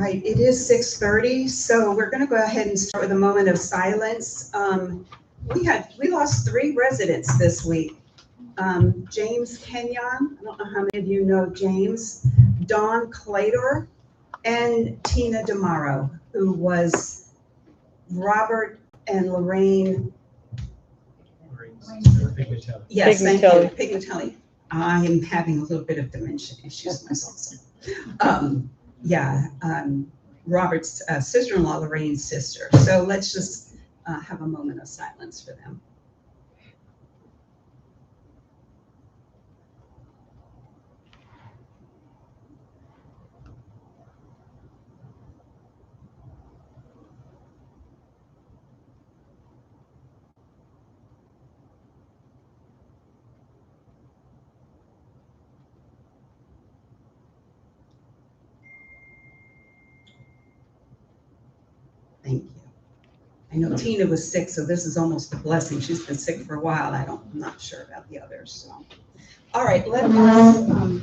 right, it is 6:30, so we're going to go ahead and start with a moment of silence. We lost 3 residents this week. James Kenyon, I don't know how many of you know James, Dawn Claytor, and Tina DeMauro, who was Robert and Lorraine. Yes, thank you, Pignatelli. I am having a little bit of dementia issues myself. Robert's sister-in-law, Lorraine's sister. So let's just have a moment of silence for them. Thank you. I know Tina was sick, so this is almost a blessing. She's been sick for a while. I'm not sure about the others. So, all right, let us stand.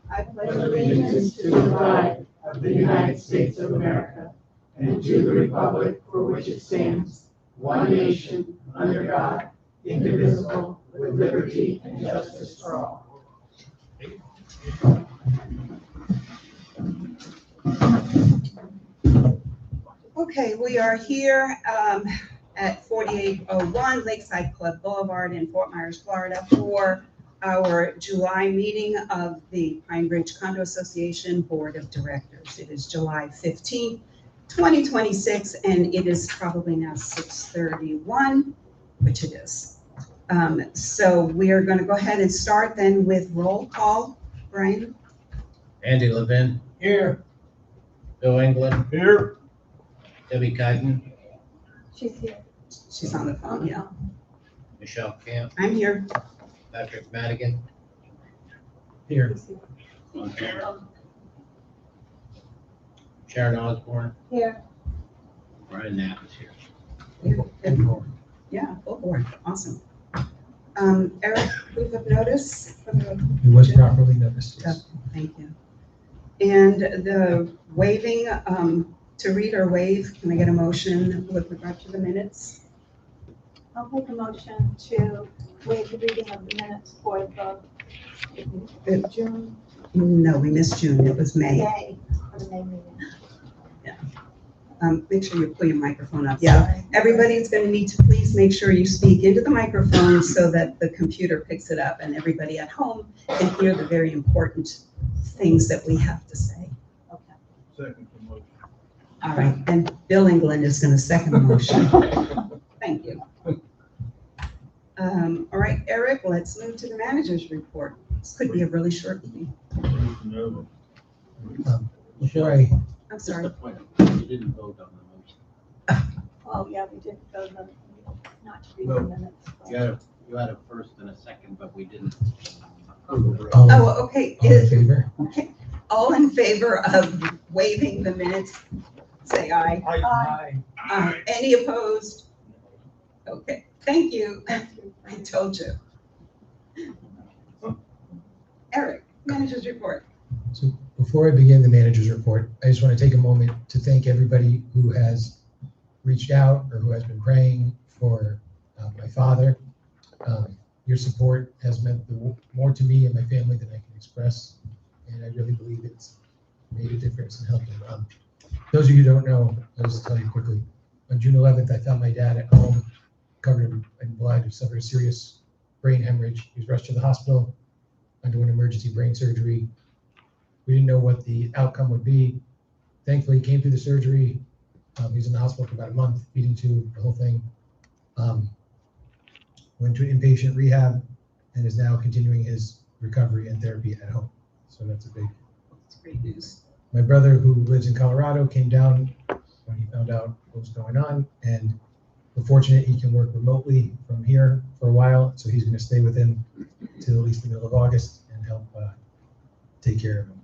I pledge allegiance to the flag of the United States of America and to the republic for which it stands, one nation, under God, indivisible, with liberty and justice for all. Okay, we are here at 4801 Lakeside Club Boulevard in Fort Myers, Florida for our July meeting of the Pine Ridge Condo Association Board of Directors. It is July 15th, 2026, and it is probably now 6:31, which it is. So we are going to go ahead and start then with roll call. Brian? Andy Levin. Here. Bill England. Here. Debbie Kuyten. She's here. She's on the phone, yeah. Michelle Camp. I'm here. Patrick Madigan. Here. Sharon Osborne. Here. Brian Knapp is here. Yeah, full board, awesome. Eric, proof of notice for the. It was properly noticed. Oh, thank you. And the waiving, to read or waive, can I get a motion with regard to the minutes? I'll make a motion to waive the reading of the minutes for the June, No, we missed June, it was May. for the May meeting. Make sure you pull your microphone up. Yeah, Sorry. everybody's going to need to please make sure you speak into the microphone so that the computer picks it up and everybody at home can hear the very important things that we have to say. Okay. Second motion. All right, and Bill England is going to second the motion. Thank you. All right, Eric, let's move to the manager's report. This could be a really short meeting. Before I, I'm sorry. You didn't vote on the motion. Oh, yeah, we did go not to read the minutes. but- You had a first and a second, but we didn't. Oh, okay. all in favor? Okay. All in favor of waiving the minutes, say aye. Aye. Any opposed? Okay, thank you. I told you. Eric, manager's report. So before I begin the manager's report, I just want to take a moment to thank everybody who has reached out or who has been praying for my father. Your support has meant more to me and my family than I can express, and I really believe it's made a difference in helping. Those of you who don't know, I'll just tell you quickly. On June 11th, I found my dad at home, covered in blood, who suffered a serious brain hemorrhage. He was rushed to the hospital, underwent emergency brain surgery. We didn't know what the outcome would be. Thankfully, he came through the surgery. He was in the hospital for about a month, feeding tube, the whole thing. Went to inpatient rehab and is now continuing his recovery and therapy at home. So that's Great news. My brother, who lives in Colorado, came down when he found out what was going on, and we're fortunate he can work remotely from here for a while. So he's going to stay with him till at least the middle of August and help take care of him.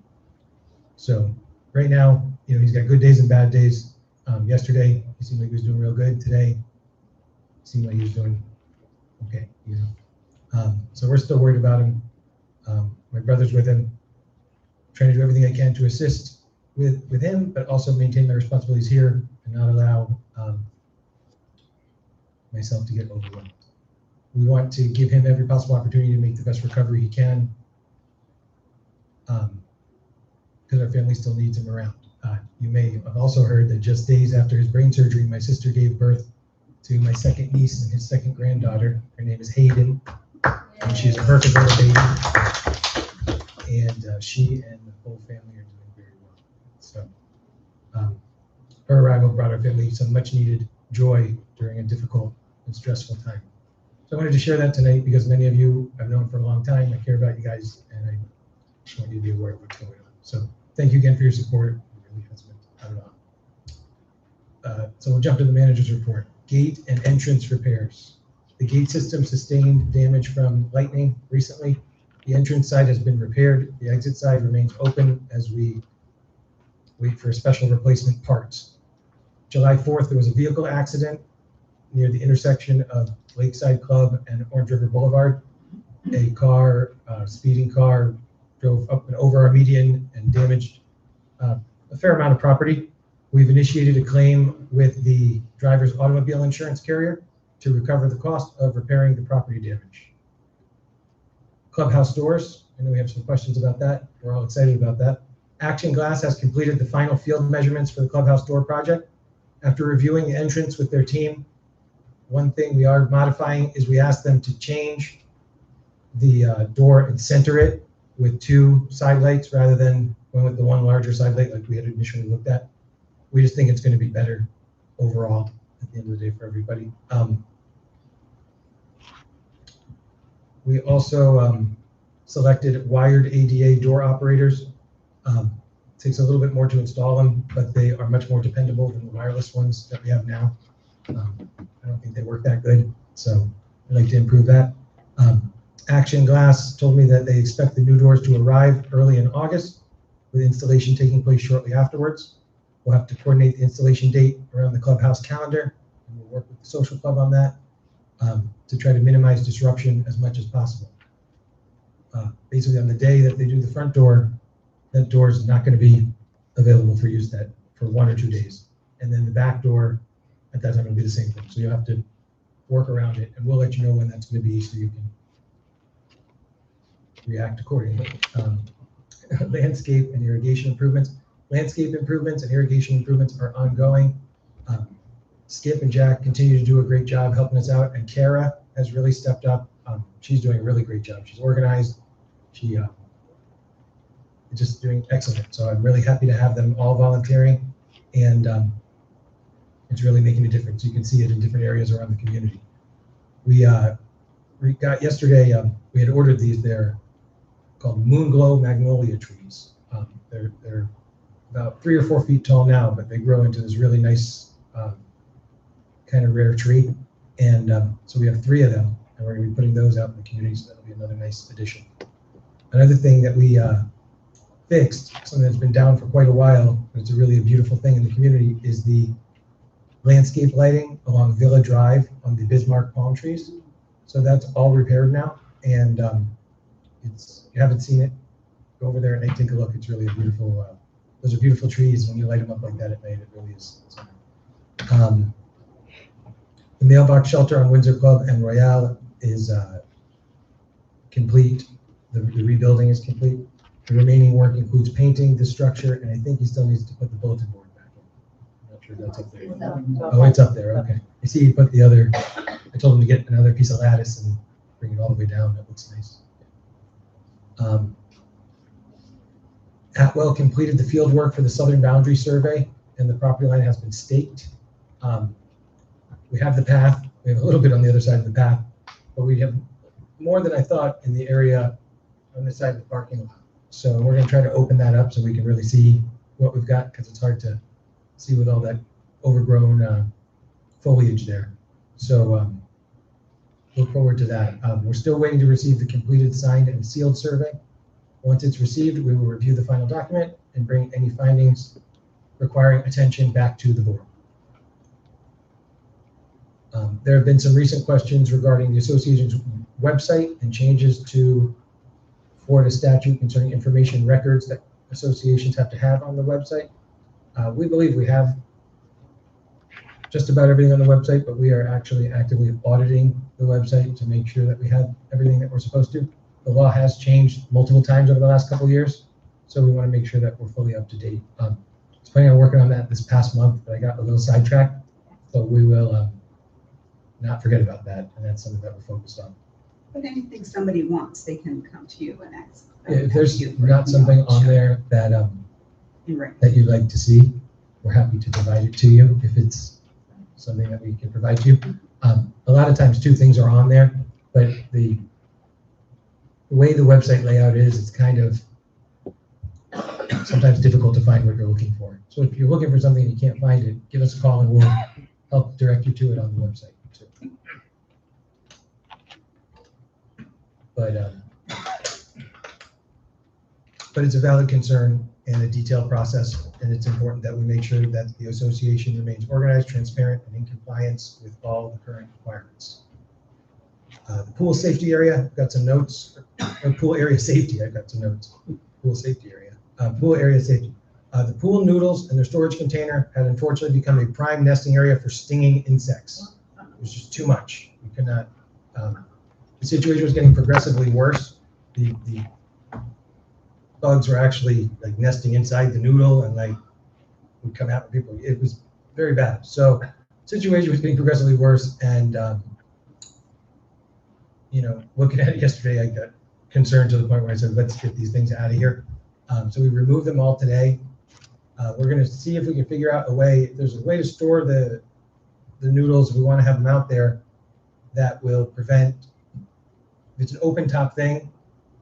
So right now, he's got good days and bad days. Yesterday, he seemed like he was doing real good. Today, it seemed like he was doing okay. So we're still worried about him. My brother's with him, trying to do everything I can to assist with him, but also maintain my responsibilities here and not allow myself to get overwhelmed. We want to give him every possible opportunity to make the best recovery he can, because our family still needs him around. You may have also heard that just days after his brain surgery, my sister gave birth to my second niece and his second granddaughter. Her name is Hayden, and she's a perfect little baby. And she and the whole family are doing very well. So her arrival brought our family some much needed joy during a difficult and stressful time. So I wanted to share that tonight because many of you I've known for a long time. I care about you guys, and I just want you to be aware of what's going on. So thank you again for your support. It really has been so we'll jump to the manager's report. Gate and entrance repairs. The gate system sustained damage from lightning recently. The entrance side has been repaired. The exit side remains open as we wait for special replacement parts. July 4th, there was a vehicle accident near the intersection of Lakeside Club and Orange River Boulevard. A speeding car, drove up and over our median and damaged a fair amount of property. We've initiated a claim with the driver's automobile insurance carrier to recover the cost of repairing the property damage. Clubhouse doors, I know we have some questions about that. We're all excited about that. Action Glass has completed the final field measurements for the clubhouse door project. After reviewing the entrance with their team, one thing we are modifying is we asked them to change the door and center it with 2 side lights rather than going with the one larger side light like we had initially looked at. We just think it's going to be better overall at the end of the day for everybody. We also selected wired ADA door operators. Takes a little bit more to install them, but they are much more dependable than the wireless ones that we have now. I don't think they work that good, so I'd like to improve that. Action Glass told me that they expect the new doors to arrive early in August, with installation taking place shortly afterwards. We'll have to coordinate the installation date around the clubhouse calendar, and we'll work with the social club on that to try to minimize disruption as much as possible. Basically, on the day that they do the front door, that door is not going to be available for use for 1 or 2 days. And then the back door, at that time, will be the same thing. So you'll have to work around it, and we'll let you know when that's going to be so you can react accordingly. Landscape and irrigation improvements. Landscape improvements and irrigation improvements are ongoing. Skip and Jack continue to do a great job helping us out, and Kara has really stepped up. She's doing a really great job. She's organized. She is just doing excellent. So I'm really happy to have them all volunteering, and it's really making a difference. You can see it in different areas around the community. We got yesterday, we had ordered these. They're called Moonglow Magnolia trees. They're about 3 or 4 feet tall now, but they grow into this really nice kind of rare tree. And so we have 3 of them, and we're going to be putting those out in the community, so that'll be another nice addition. Another thing that we fixed, something that's been down for quite a while, but it's really a beautiful thing in the community, is the landscape lighting along Villa Drive on the Bismarck palm trees. So that's all repaired now, and if you haven't seen it, go over there and take a look. It's really a beautiful, those are beautiful trees. When you light them up like that at night, it really is. The mailbox shelter on Windsor Club and Royale is complete. The rebuilding is complete. The remaining work includes painting the structure, and I think he still needs to put the bulletin board back in. I'm not sure that's up there. Oh, it's up there. Okay. I see he put the other. I told him to get another piece of lattice and bring it all the way down. That looks nice. Atwell completed the field work for the southern boundary survey, and the property line has been staked. We have the path. We have a little bit on the other side of the path, but we have more than I thought in the area on this side of the parking lot. So we're going to try to open that up so we can really see what we've got, because it's hard to see with all that overgrown foliage there. So look forward to that. We're still waiting to receive the completed, signed, and sealed survey. Once it's received, we will review the final document and bring any findings requiring attention back to the board. There have been some recent questions regarding the association's website and changes to Florida statute concerning information records that associations have to have on the website. We believe we have just about everything on the website, but we are actually actively auditing the website to make sure that we have everything that we're supposed to. The law has changed multiple times over the last couple of years, so we want to make sure that we're fully up to date. I was planning on working on that this past month, but I got a little sidetracked, but we will not forget about that, and that's something that we're focused on. But anything somebody wants, they can come to you and ask. If there's not something on there that Right. that you'd like to see, we're happy to provide it to you if it's something that we can provide to you. A lot of times, two things are on there, but the way the website layout is, it's kind of sometimes difficult to find what you're looking for. So if you're looking for something and you can't find it, give us a call and we'll help direct you to it on the website too. But it's a valid concern and a detailed process, and it's important that we make sure that the association remains organized, transparent, and in compliance with all the current requirements. The pool safety area, I've got some notes. Or pool area safety, I've got some notes. Pool safety area. Pool area safety. The pool noodles and their storage container had unfortunately become a prime nesting area for stinging insects. It was just too much. We could not. The situation was getting progressively worse. The bugs were actually like nesting inside the noodle and like would come out with people. It was very bad. So the situation was getting progressively worse, and looking at it yesterday, I got concerned to the point where I said, let's get these things out of here. So we removed them all today. We're going to see if we can figure out a way. If there's a way to store the noodles, we want to have them out there that will prevent. If it's an open top thing,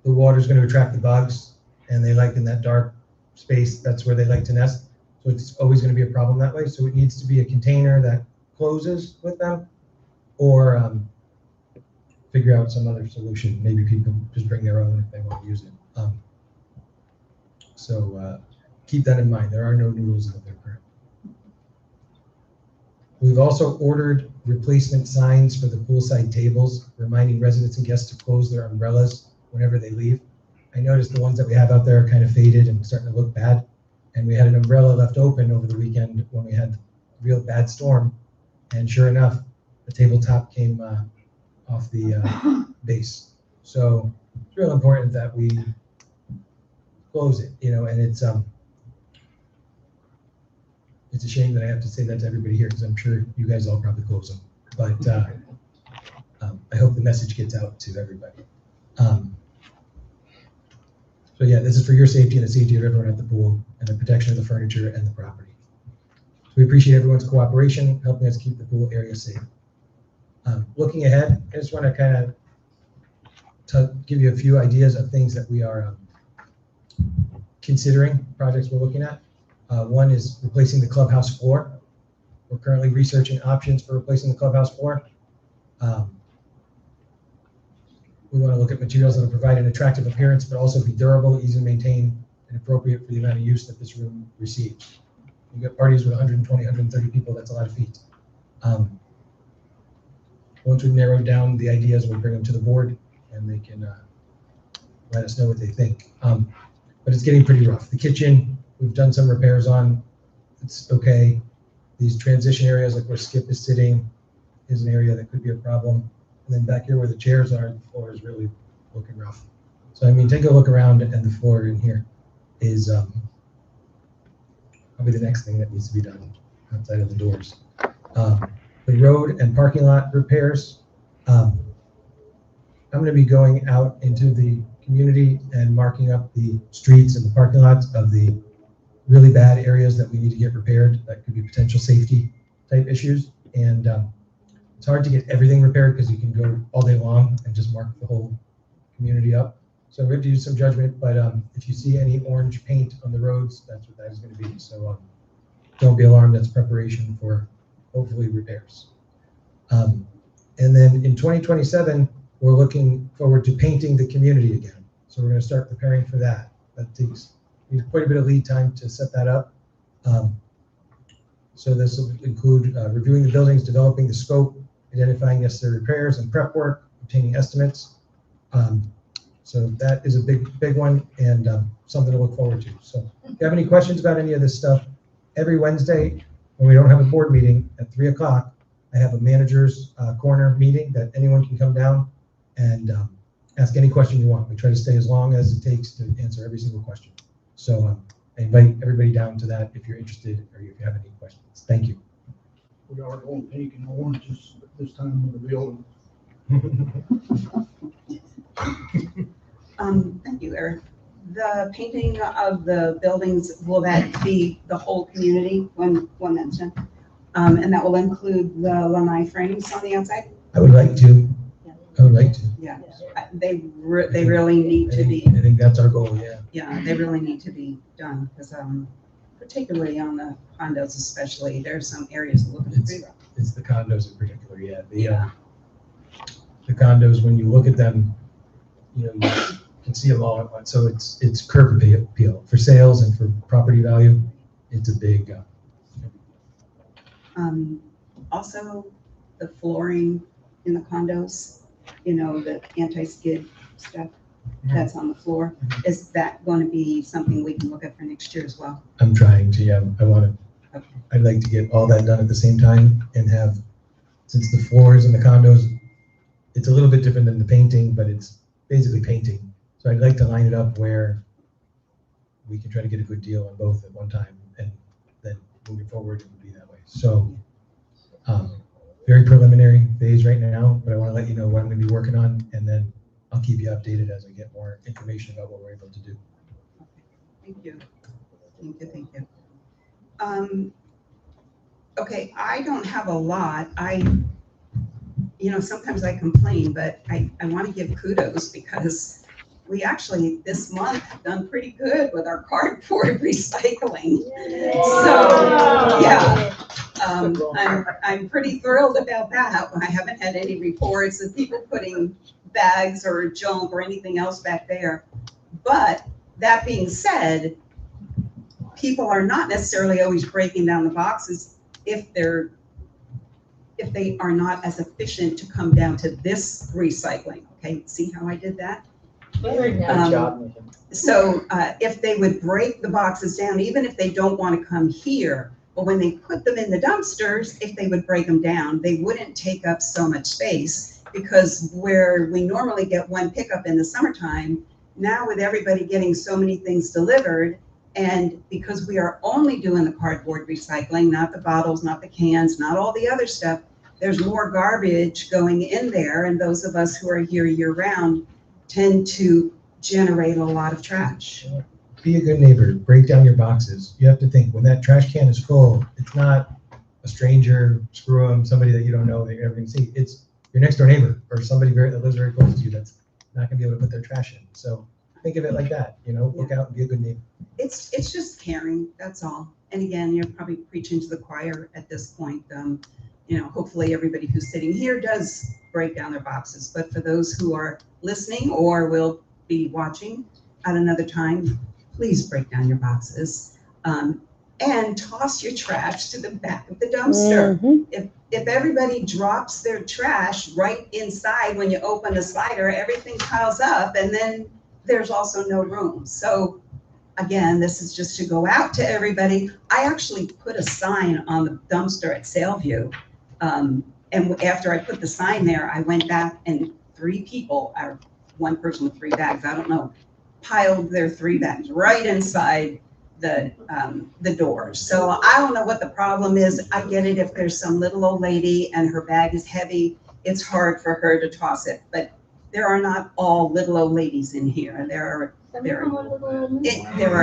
the water's going to attract the bugs, and they like in that dark space. That's where they like to nest. So it's always going to be a problem that way. So it needs to be a container that closes with them, or figure out some other solution. Maybe people just bring their own if they want to use it. So keep that in mind. There are no noodles out there currently. We've also ordered replacement signs for the poolside tables, reminding residents and guests to close their umbrellas whenever they leave. I noticed the ones that we have out there are kind of faded and starting to look bad. And we had an umbrella left open over the weekend when we had a real bad storm. And sure enough, the tabletop came off the base. So it's real important that we close it, and it's a shame that I have to say that to everybody here, because I'm sure you guys all probably close them. But I hope the message gets out to everybody. So yeah, this is for your safety and the safety of everyone at the pool, and the protection of the furniture and the property. So we appreciate everyone's cooperation, helping us keep the pool area safe. Looking ahead, I just want to kind of give you a few ideas of things that we are considering, projects we're looking at. One is replacing the clubhouse floor. We're currently researching options for replacing the clubhouse floor. We want to look at materials that will provide an attractive appearance, but also be durable, easy to maintain, and appropriate for the amount of use that this room receives. We've got parties with 120, 130 people. That's a lot of feet. Once we've narrowed down the ideas, we'll bring them to the board, and they can let us know what they think. But it's getting pretty rough. The kitchen, we've done some repairs on. It's okay. These transition areas, like where Skip is sitting, is an area that could be a problem. And then back here where the chairs are, the floor is really looking rough. So, I mean, take a look around, and the floor in here is probably the next thing that needs to be done outside of the doors. The road and parking lot repairs. I'm going to be going out into the community and marking up the streets and the parking lots of the really bad areas that we need to get repaired. That could be potential safety type issues. And it's hard to get everything repaired because you can go all day long and just mark the whole community up. So we have to use some judgment, but if you see any orange paint on the roads, that's what that is going to be. So don't be alarmed. That's preparation for hopefully repairs. And then in 2027, we're looking forward to painting the community again. So we're going to start preparing for that. That takes quite a bit of lead time to set that up. So this will include reviewing the buildings, developing the scope, identifying necessary repairs and prep work, obtaining estimates. So that is a big one and something to look forward to. So if you have any questions about any of this stuff, every Wednesday when we don't have a board meeting at 3 o'clock, I have a manager's corner meeting that anyone can come down and ask any question you want. We try to stay as long as it takes to answer every single question. So I invite everybody down to that if you're interested or if you have any questions. Thank you. We are going pink and oranges at this time of the building. Thank you, Eric. The painting of the buildings, will that be the whole community, one mention? And that will include the lanai frames on the outside? I would like to. I would like to. Yeah, they really need to be. I think that's our goal, yeah. Yeah, they really need to be done, because particularly on the condos especially, there's some areas that look pretty rough. It's the condos in particular, yeah. The condos, when you look at them, you can see them all at once. So it's curb appeal for sales and for property value. It's a big. Also, the flooring in the condos, the anti-skid stuff that's on the floor. Is that going to be something we can look at for next year as well? I'm trying to, yeah. Okay. I'd like to get all that done at the same time and have, since the floors in the condos, it's a little bit different than the painting, but it's basically painting. So I'd like to line it up where we can try to get a good deal on both at one time, and then moving forward, it would be that way. So very preliminary phase right now, but I want to let you know what I'm going to be working on, and then I'll keep you updated as I get more information about what we're able to do. Thank you. Thank you. Okay, I don't have a lot. Sometimes I complain, but I want to give kudos because we actually this month have done pretty good with our cardboard recycling. So yeah, I'm pretty thrilled about that. I haven't had any reports of people putting bags or junk or anything else back there. But that being said, people are not necessarily always breaking down the boxes if they are not as efficient to come down to this recycling. Okay, see how I did that? So if they would break the boxes down, even if they don't want to come here, but when they put them in the dumpsters, if they would break them down, they wouldn't take up so much space, because where we normally get one pickup in the summertime, now with everybody getting so many things delivered, and because we are only doing the cardboard recycling, not the bottles, not the cans, not all the other stuff, there's more garbage going in there, and those of us who are here year-round tend to generate a lot of trash. Be a good neighbor. Break down your boxes. You have to think, when that trash can is full, it's not a stranger, screw them, somebody that you don't know that you're never going to see. It's your next door neighbor or somebody that lives very close to you that's not going to be able to put their trash in. So think of it like that, look out and be a good neighbor. It's just caring, that's all. And again, you're probably preaching to the choir at this point. Hopefully everybody who's sitting here does break down their boxes, but for those who are listening or will be watching at another time, please break down your boxes and toss your trash to the back of the dumpster. Mm-hmm. If everybody drops their trash right inside when you open the slider, everything piles up, and then there's also no room. So again, this is just to go out to everybody. I actually put a sign on the dumpster at Sailview. And after I put the sign there, I went back and 3 people, or one person with 3 bags, I don't know, piled their 3 bags right inside the doors. So I don't know what the problem is. I get it if there's some little old lady and her bag is heavy, it's hard for her to toss it. But there are not all little old ladies in here. There are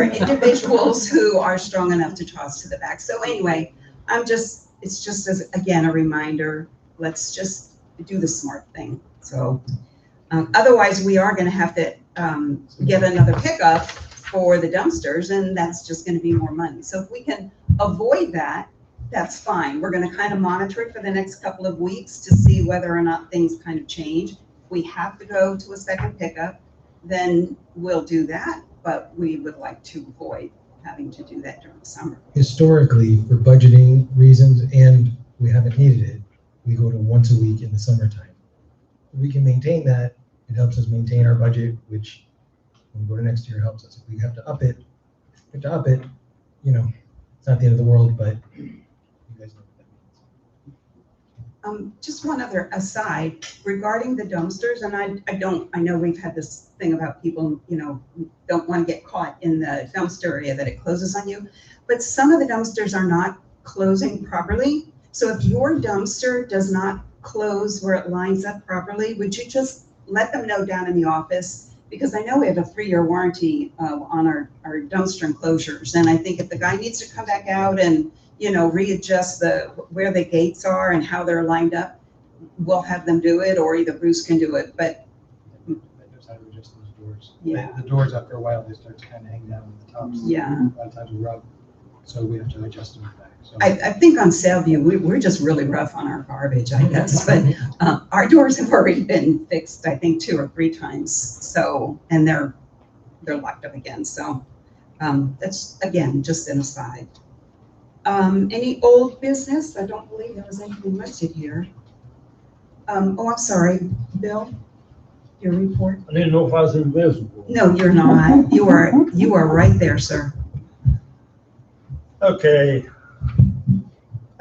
individuals who are strong enough to toss to the back. So anyway, it's just as, again, a reminder, let's just do the smart thing. So otherwise we are going to have to get another pickup for the dumpsters, and that's just going to be more money. So if we can avoid that, that's fine. We're going to kind of monitor it for the next couple of weeks to see whether or not things kind of change. If we have to go to a second pickup, then we'll do that, but we would like to avoid having to do that during the summer. Historically, for budgeting reasons, and we haven't needed it, we go to once a week in the summertime. We can maintain that It helps us maintain our budget, which when we go to next year helps us. If we have to up it, it's not the end of the world, but you guys know what that means. Just one other aside regarding the dumpsters, and I know we've had this thing about people, don't want to get caught in the dumpster area that it closes on you, but some of the dumpsters are not closing properly. So if your dumpster does not close where it lines up properly, would you just let them know down in the office? Because I know we have a 3-year warranty on our dumpster enclosures, and I think if the guy needs to come back out and readjust where the gates are and how they're lined up, we'll have them do it, or either Bruce can do it. But Vendors have to adjust those doors. Yeah. The doors after a while, they start to kind of hang down on the tops. yeah, A lot of times we rub, so we have to adjust them back. So I think on Saleview, we're just really rough on our garbage, I guess. But our doors have already been fixed, I think 2 or 3 times. So, and they're locked up again. So that's, again, just an aside. Any old business? I don't believe there was anything listed here. I'm sorry, Bill, your report? I didn't know if I was invisible. No, you're not. You are right there, sir. Okay.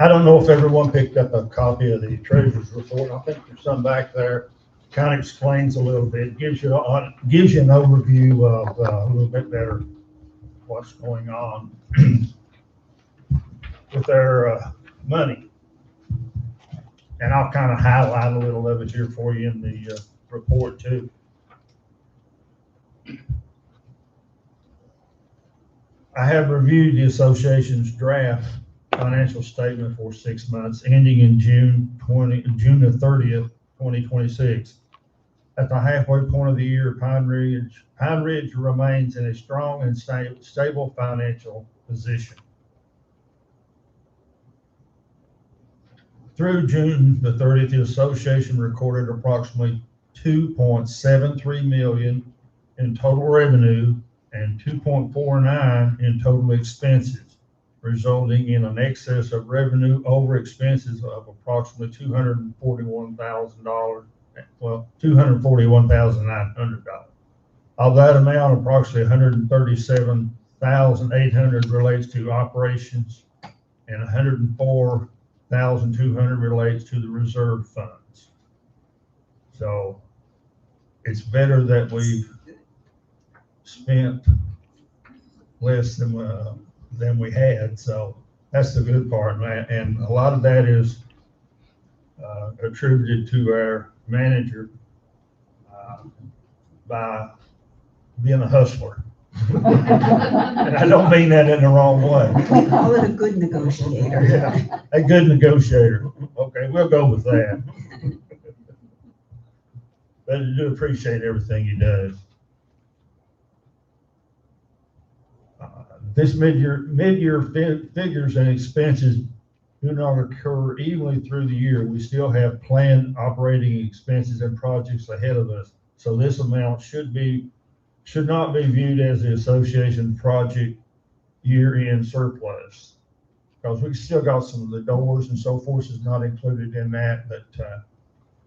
I don't know if everyone picked up a copy of the treasurer's report. I think there's some back there. Kind of explains a little bit, gives you an overview of a little bit better what's going on with their money. And I'll kind of highlight a little of it here for you in the report too. I have reviewed the association's draft financial statement for 6 months ending in June the 30th, 2026. At the halfway point of the year, Pine Ridge remains in a strong and stable financial position. Through June the 30th, the association recorded approximately $2.73 million in total revenue and $2.49 in total expenses, resulting in an excess of revenue over expenses of approximately $241,000. Well, $241,900. Of that amount, approximately $137,800 relates to operations, and $104,200 relates to the reserve funds. So it's better that we've spent less than we had. So that's the good part, and a lot of that is attributed to our manager by being a hustler. And I don't mean that in the wrong way. We call it a good negotiator. Yeah, a good negotiator. Okay, we'll go with that. But I do appreciate everything he does. This mid-year figures and expenses do not occur evenly through the year. We still have planned operating expenses and projects ahead of us. So this amount should not be viewed as the association project year-end surplus, because we still got some of the doors and so forth is not included in that. But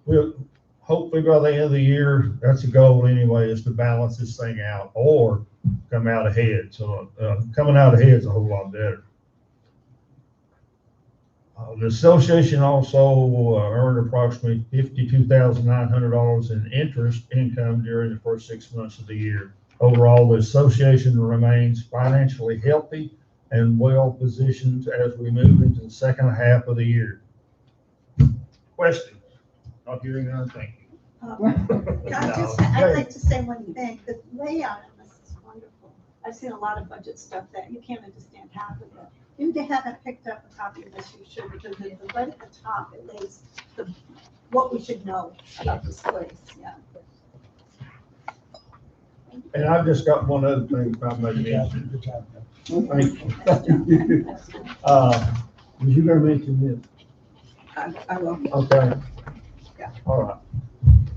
we'll hopefully by the end of the year, that's the goal anyway, is to balance this thing out or come out ahead. So coming out ahead is a whole lot better. The association also earned approximately $52,900 in interest income during the first 6 months of the year. Overall, the association remains financially healthy and well positioned as we move into the second half of the year. Questions? Not hearing none, thank you. I'd like to say one thing. The layout of this is wonderful. I've seen a lot of budget stuff that you can't understand half of it. If you haven't picked up a copy of this, you should, because it's right at the top, it lays what we should know about this place, yeah. And I've just got one other thing, if I may mention. good job. Thank you. Was you gonna mention this? I will. Okay. Yeah. All right.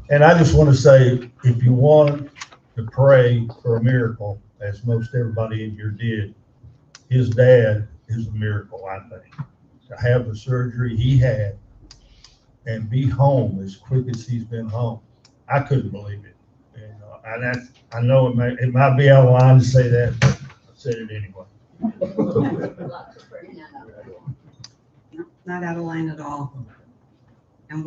And I just want to say, if you want to pray for a miracle, as most everybody in here did, his dad is a miracle, I think. To have the surgery he had and be home as quick as he's been home. I couldn't believe it. I know it might be out of line to say that, but I said it anyway. No, not out of line at all. And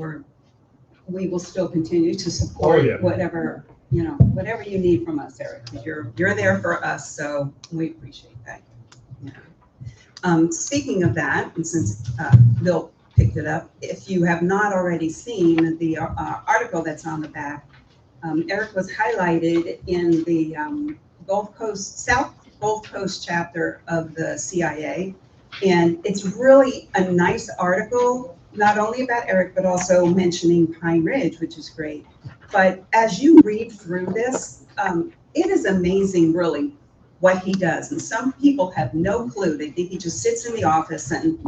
we will still continue to support Oh, yeah. whatever, whatever you need from us, Eric, because you're there for us, so we appreciate that. Speaking of that, and since Bill picked it up, if you have not already seen the article that's on the back, Eric was highlighted in the South Gulf Coast chapter of the CIA. And it's really a nice article, not only about Eric, but also mentioning Pine Ridge, which is great. But as you read through this, it is amazing, really, what he does. And some people have no clue. They think he just sits in the office and,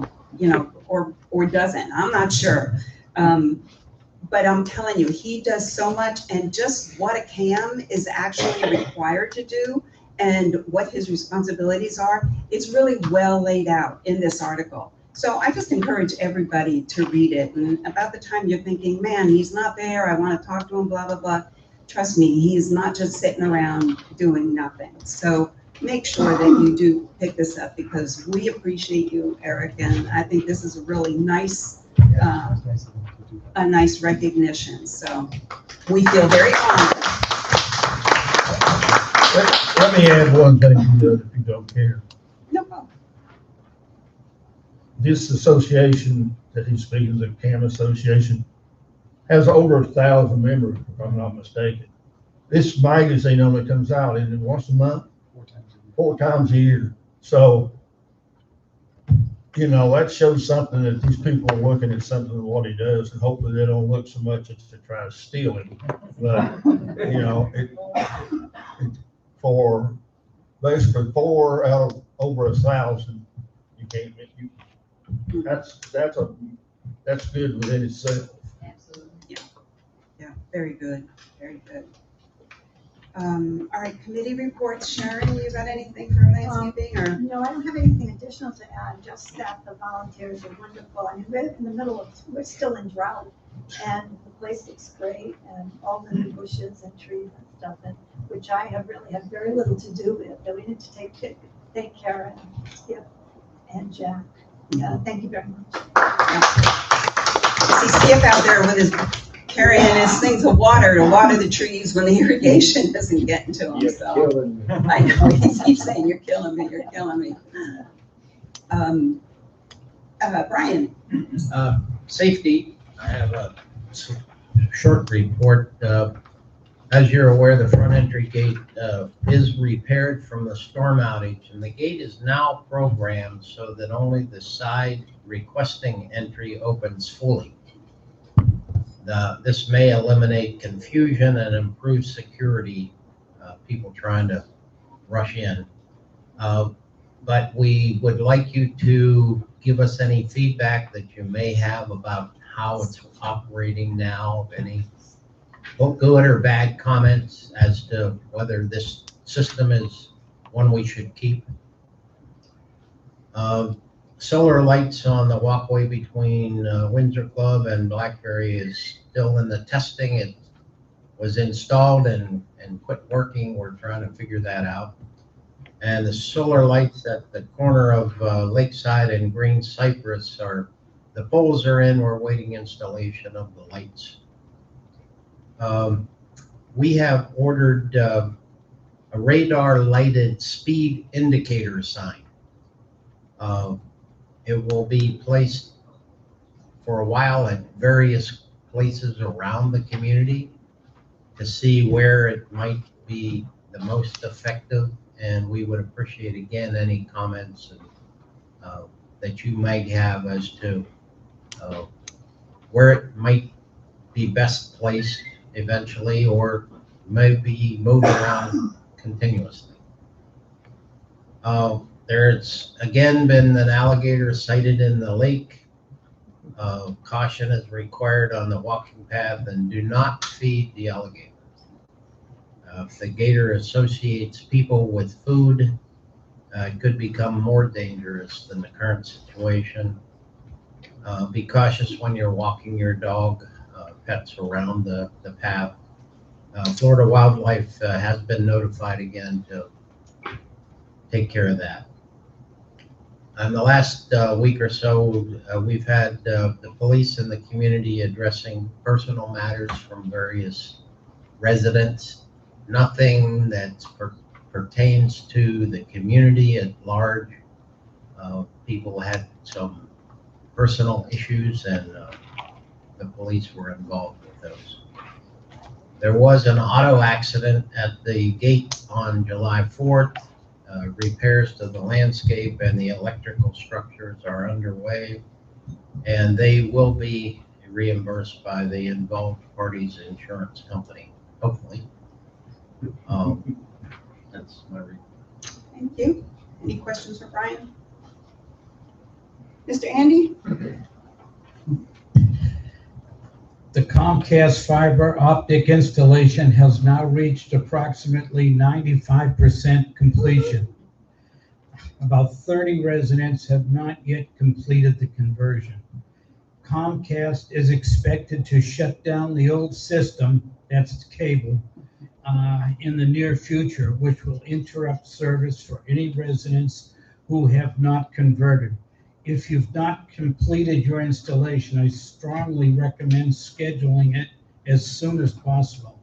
or doesn't. I'm not sure. But I'm telling you, he does so much, and just what a CAM is actually required to do and what his responsibilities are, it's really well laid out in this article. So I just encourage everybody to read it. And about the time you're thinking, man, he's not there, I want to talk to him, blah, blah, blah. Trust me, he's not just sitting around doing nothing. So make sure that you do pick this up, because we appreciate you, Eric, and I think this is a really nice, It's nice of them to do that. a nice recognition. So we feel very honored. Let me add one thing to it, if you don't care. No problem. This association that he's speaking, the CAM Association, has over 1,000 members, if I'm not mistaken. This magazine only comes out once a month, 4 times a year. 4 times a year. So, that shows something, that these people are looking at something of what he does, and hopefully they don't look so much as to try to steal him. But, for basically 4 out of over 1,000, you can't, that's good within itself. Absolutely. Yeah, very good, very good. All right, committee reports. Sharon, you got anything for landscaping or? No, I don't have anything additional to add, just that the volunteers are wonderful. I mean, we're still in drought, and the place looks great, and all the new bushes and trees and stuff, and which I have really had very little to do with, that we need to thank Karen, Skip, and Jack. Thank you very much. See Skip out there with his, carrying his things of water to water the trees when the irrigation doesn't get to them, so. I know, he keeps saying, you're killing me, you're killing me. Brian. Safety, I have a short report. As you're aware, the front entry gate is repaired from the storm outage, and the gate is now programmed so that only the side requesting entry opens fully. This may eliminate confusion and improve security, people trying to rush in. But we would like you to give us any feedback that you may have about how it's operating now, any good or bad comments as to whether this system is one we should keep. Solar lights on the walkway between Windsor Club and Blackberry is still in the testing. It was installed and quit working. We're trying to figure that out. And the solar lights at the corner of Lakeside and Green Cypress the poles are in. We're waiting installation of the lights. We have ordered a radar lighted speed indicator sign. It will be placed for a while at various places around the community to see where it might be the most effective, and we would appreciate, again, any comments that you might have as to where it might be best placed eventually, or maybe moved around continuously. There's again been an alligator sighted in the lake. Caution is required on the walking path, and do not feed the alligator. If the gator associates people with food, it could become more dangerous than the current situation. Be cautious when you're walking your dog, pets around the path. Florida Wildlife has been notified again to take care of that. In the last week or so, we've had the police and the community addressing personal matters from various residents. Nothing that pertains to the community at large. People had some personal issues, and the police were involved with those. There was an auto accident at the gate on July 4th. Repairs to the landscape and the electrical structures are underway, and they will be reimbursed by the involved party's insurance company, hopefully. That's my report. Thank you. Any questions for Brian? Mr. Andy? The Comcast fiber optic installation has now reached approximately 95% completion. About 30 residents have not yet completed the conversion. Comcast is expected to shut down the old system, that's its cable, in the near future, which will interrupt service for any residents who have not converted. If you've not completed your installation, I strongly recommend scheduling it as soon as possible.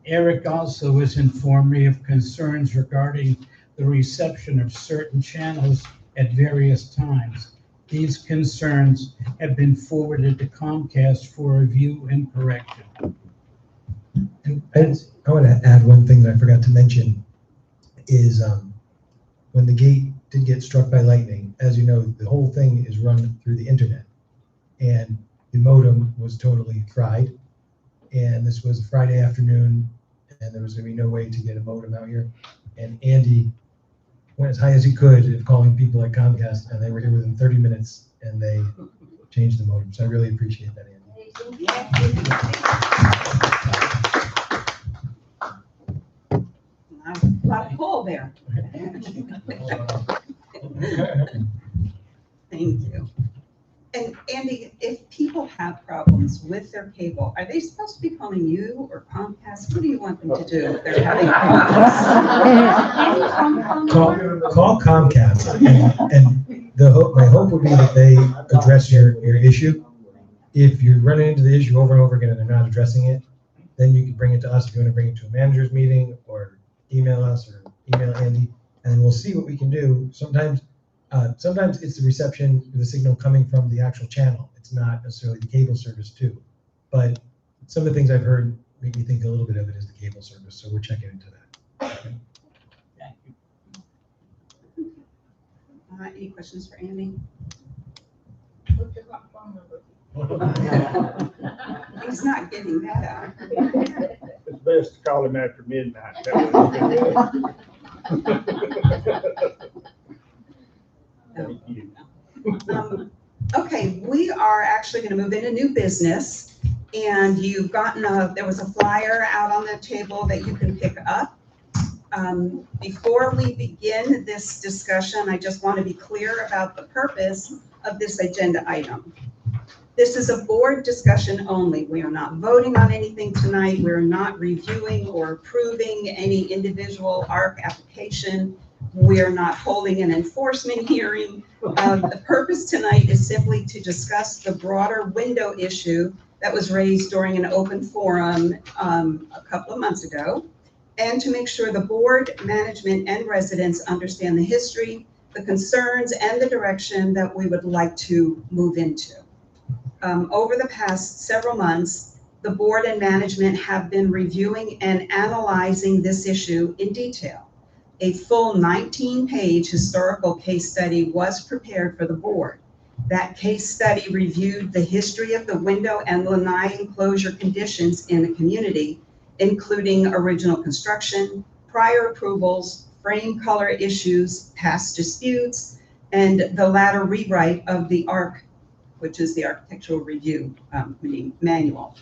Eric also has informed me of concerns regarding the reception of certain channels at various times. These concerns have been forwarded to Comcast for review and correction. And I want to add one thing that I forgot to mention is when the gate did get struck by lightning, as you know, the whole thing is run through the internet, and the modem was totally fried. And this was Friday afternoon, and there was going to be no way to get a modem out here. And Andy went as high as he could at calling people at Comcast, and they were here within 30 minutes, and they changed the modem. So I really appreciate that, Andy. A lot of pull there. Thank you. And Andy, if people have problems with their cable, are they supposed to be calling you or Comcast? What do you want them to do if they're having problems? Call Comcast, and my hope would be that they address your issue. If you're running into the issue over and over again and they're not addressing it, then you can bring it to us if you want to bring it to a manager's meeting, or email us or email Andy, and we'll see what we can do. Sometimes it's the reception, the signal coming from the actual channel. It's not necessarily the cable service too. But some of the things I've heard make me think a little bit of it is the cable service, so we're checking into that. Any questions for Andy? He's not getting that out. It's best to call him after midnight. Thank you. Okay, we are actually going to move into new business, and you've gotten there was a flyer out on the table that you can pick up. Before we begin this discussion, I just want to be clear about the purpose of this agenda item. This is a board discussion only. We are not voting on anything tonight. We're not reviewing or approving any individual ARC application. We're not holding an enforcement hearing. The purpose tonight is simply to discuss the broader window issue that was raised during an open forum a couple of months ago, and to make sure the board, management, and residents understand the history, the concerns, and the direction that we would like to move into. Over the past several months, the board and management have been reviewing and analyzing this issue in detail. A full 19-page historical case study was prepared for the board. That case study reviewed the history of the window and lanai enclosure conditions in the community, including original construction, prior approvals, frame color issues, past disputes, and the latter rewrite of the ARC, which is the Architectural Review Manual,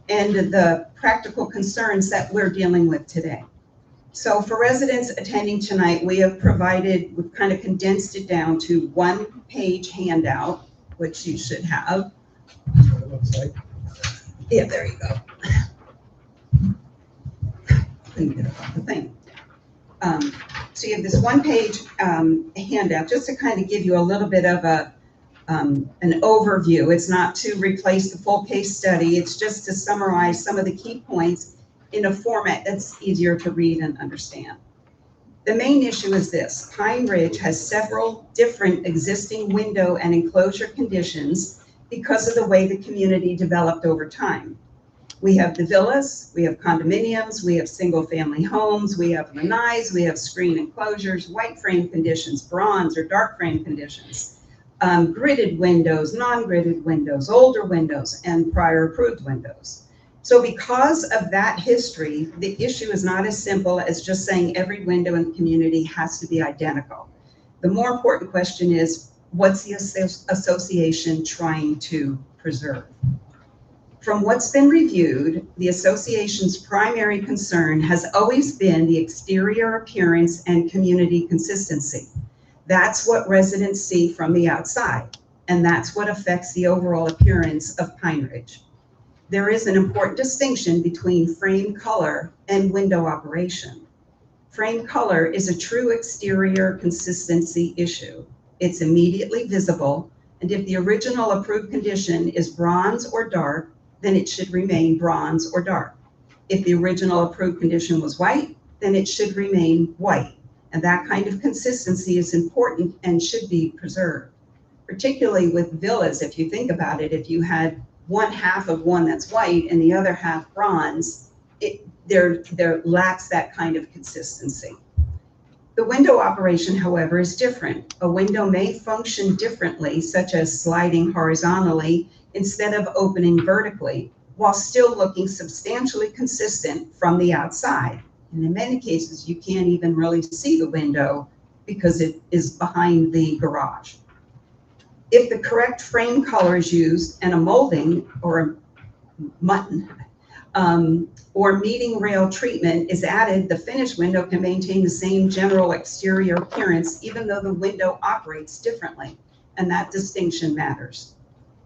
and the practical concerns that we're dealing with today. So for residents attending tonight, we've kind of condensed it down to one-page handout, which you should have. That's what it looks like. Yeah, there you go. couldn't get it off the thing. So you have this one-page handout, just to kind of give you a little bit of an overview. It's not to replace the full case study. It's just to summarize some of the key points in a format that's easier to read and understand. The main issue is this: Pine Ridge has several different existing window and enclosure conditions because of the way the community developed over time. We have the villas, we have condominiums, we have single-family homes, we have lanais, we have screen enclosures, white frame conditions, bronze or dark frame conditions, gridded windows, non-gridded windows, older windows, and prior approved windows. So because of that history, the issue is not as simple as just saying every window in the community has to be identical. The more important question is, what's the association trying to preserve? From what's been reviewed, the association's primary concern has always been the exterior appearance and community consistency. That's what residents see from the outside, and that's what affects the overall appearance of Pine Ridge. There is an important distinction between frame color and window operation. Frame color is a true exterior consistency issue. It's immediately visible, and if the original approved condition is bronze or dark, then it should remain bronze or dark. If the original approved condition was white, then it should remain white. And that kind of consistency is important and should be preserved. Particularly with villas, if you think about it, if you had one half of one that's white and the other half bronze, there lacks that kind of consistency. The window operation, however, is different. A window may function differently, such as sliding horizontally instead of opening vertically, while still looking substantially consistent from the outside. And in many cases, you can't even really see the window because it is behind the garage. If the correct frame color is used and a molding or mutton or meeting rail treatment is added, the finished window can maintain the same general exterior appearance, even though the window operates differently, and that distinction matters.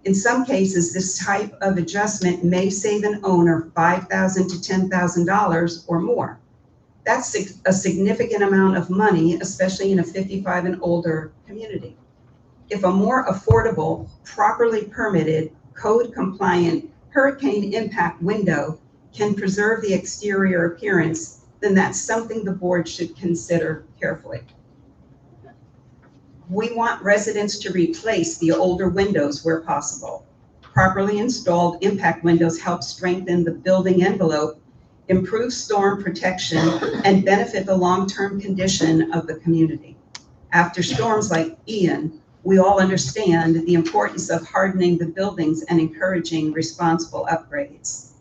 In some cases, this type of adjustment may save an owner $5,000 to $10,000 or more. That's a significant amount of money, especially in a 55 and older community. If a more affordable, properly permitted, code-compliant hurricane impact window can preserve the exterior appearance, then that's something the board should consider carefully. We want residents to replace the older windows where possible. Properly installed impact windows help strengthen the building envelope, improve storm protection, and benefit the long-term condition of the community. After storms like Ian, we all understand the importance of hardening the buildings and encouraging responsible upgrades.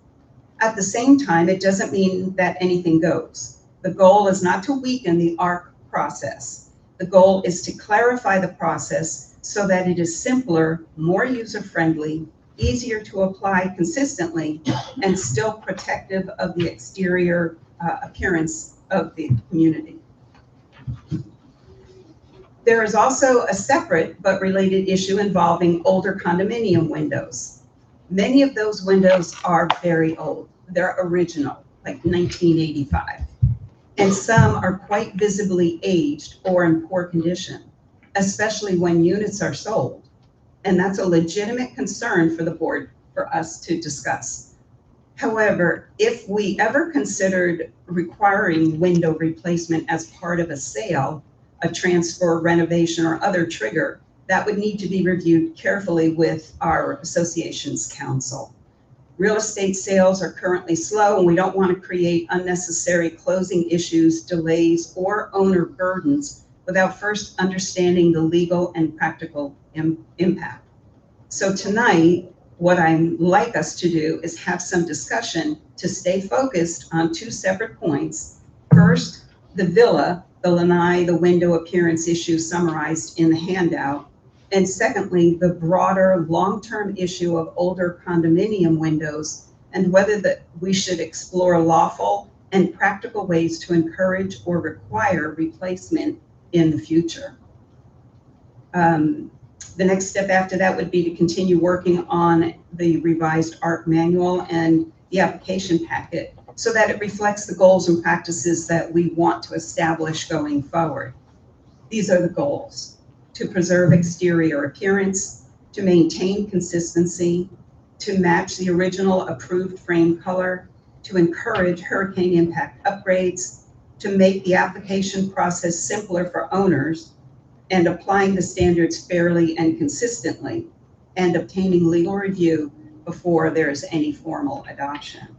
At the same time, it doesn't mean that anything goes. The goal is not to weaken the ARC process. The goal is to clarify the process so that it is simpler, more user-friendly, easier to apply consistently, and still protective of the exterior appearance of the community. There is also a separate but related issue involving older condominium windows. Many of those windows are very old. They're original, like 1985. And some are quite visibly aged or in poor condition, especially when units are sold. And that's a legitimate concern for the board for us to discuss. However, if we ever considered requiring window replacement as part of a sale, a transfer, renovation, or other trigger, that would need to be reviewed carefully with our association's counsel. Real estate sales are currently slow, and we don't want to create unnecessary closing issues, delays, or owner burdens without first understanding the legal and practical impact. So tonight, what I'd like us to do is have some discussion to stay focused on two separate points. First, the villa, the lanai, the window appearance issue summarized in the handout. And secondly, the broader long-term issue of older condominium windows and whether we should explore lawful and practical ways to encourage or require replacement in the future. The next step after that would be to continue working on the revised ARC manual and the application packet so that it reflects the goals and practices that we want to establish going forward. These are the goals: to preserve exterior appearance, to maintain consistency, to match the original approved frame color, to encourage hurricane impact upgrades, to make the application process simpler for owners, and applying the standards fairly and consistently, and obtaining legal review before there is any formal adoption.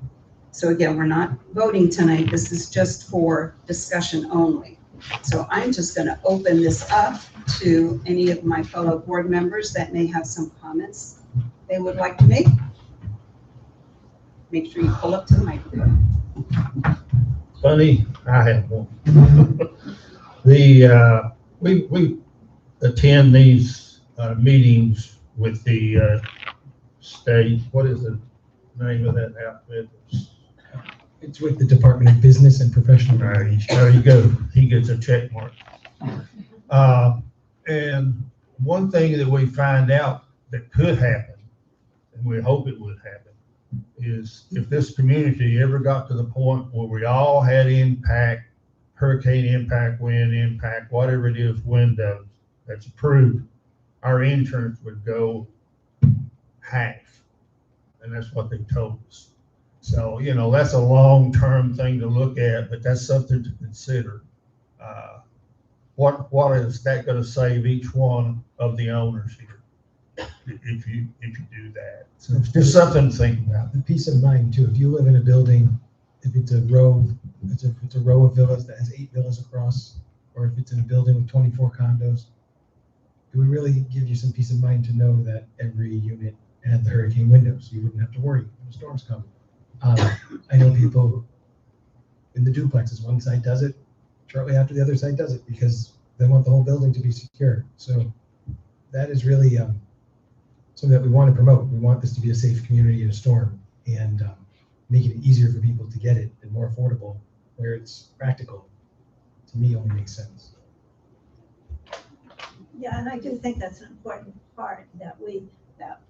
So again, we're not voting tonight. This is just for discussion only. So I'm just going to open this up to any of my fellow board members that may have some comments they would like to make. Make sure you pull up to the microphone. Funny, I have one. We attend these meetings with the state. What is the name of that outfit? It's with the Department of Business and Professional Relations. There you go. He gets a check mark. And one thing that we find out that could happen, and we hope it would happen, is if this community ever got to the point where we all had impact, hurricane impact, wind impact, whatever it is, windows that's approved, our insurance would go half. And that's what they told us. So, you know, that's a long-term thing to look at, but that's something to consider. What is that going to save each one of the owners here if you do that? So it's just something to think about. The peace of mind too. If you live in a building, if it's a row, if it's a row of villas that has 8 villas across, or if it's in a building with 24 condos, it would really give you some peace of mind to know that every unit had the hurricane windows. You wouldn't have to worry when the storms come. I know people in the duplexes, one side does it, shortly after the other side does it, because they want the whole building to be secure. So that is really something that we want to promote. We want this to be a safe community in a storm, and making it easier for people to get it and more affordable where it's practical, to me, only makes sense. Yeah, and I do think that's an important part, that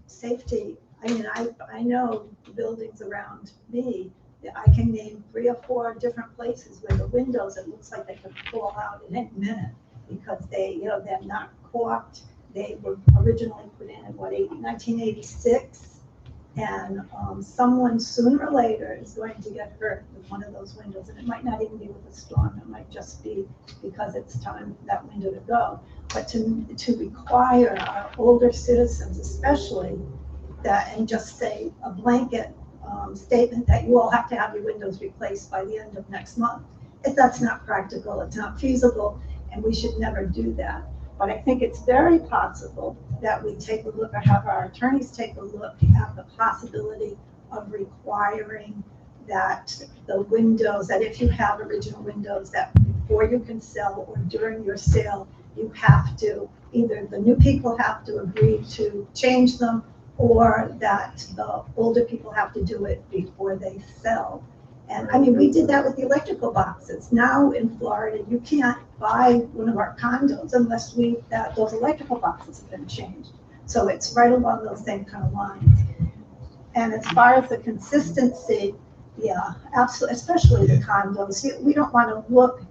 safety. I mean, I know buildings around me that I can name 3 or 4 different places where the windows, it looks like they could fall out in any minute because they're not caulked. They were originally put in 1986, and someone sooner or later is going to get hurt with one of those windows, and it might not even be with a storm. It might just be because it's time for that window to go. But to require our older citizens, especially, that, and just say a blanket statement that you all have to have your windows replaced by the end of next month. If that's not practical, it's not feasible, and we should never do that. But I think it's very possible that we take a look, or have our attorneys take a look at the possibility of requiring that the windows, that if you have original windows, that before you can sell or during your sale, you have to, either the new people have to agree to change them, or that the older people have to do it before they sell. And I mean, we did that with the electrical boxes. Now in Florida, you can't buy one of our condos unless those electrical boxes have been changed. So it's right along those same kind of lines. And as far as the consistency, yeah, absolutely, especially the condos. We don't want to look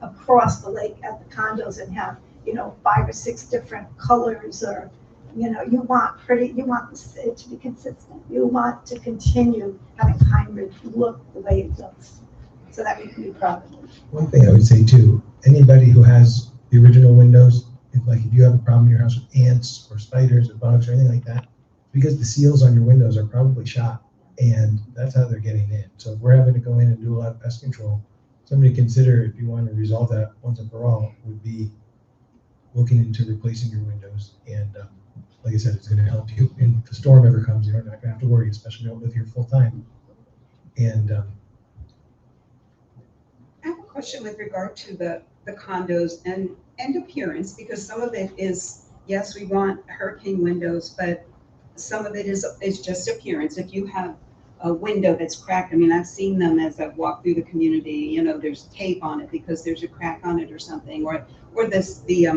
across the lake at the condos and have, 5 or 6 different colors, or you want it to be consistent. You want to continue having Heinrich look the way it does, so that we can be proud of it. One thing I would say too, anybody who has the original windows, if you have a problem in your house with ants or spiders or bugs or anything like that, because the seals on your windows are probably shot, and that's how they're getting in. So if we're having to go in and do a lot of pest control, something to consider if you want to resolve that once and for all would be looking into replacing your windows. And like I said, it's going to help you. And if the storm ever comes, you're not going to have to worry, especially if you don't live here full time. And I have a question with regard to the condos and appearance, because some of it is, yes, we want hurricane windows, but some of it is just appearance. If you have a window that's cracked, I mean, I've seen them as I've walked through the community, there's tape on it because there's a crack on it or something, or the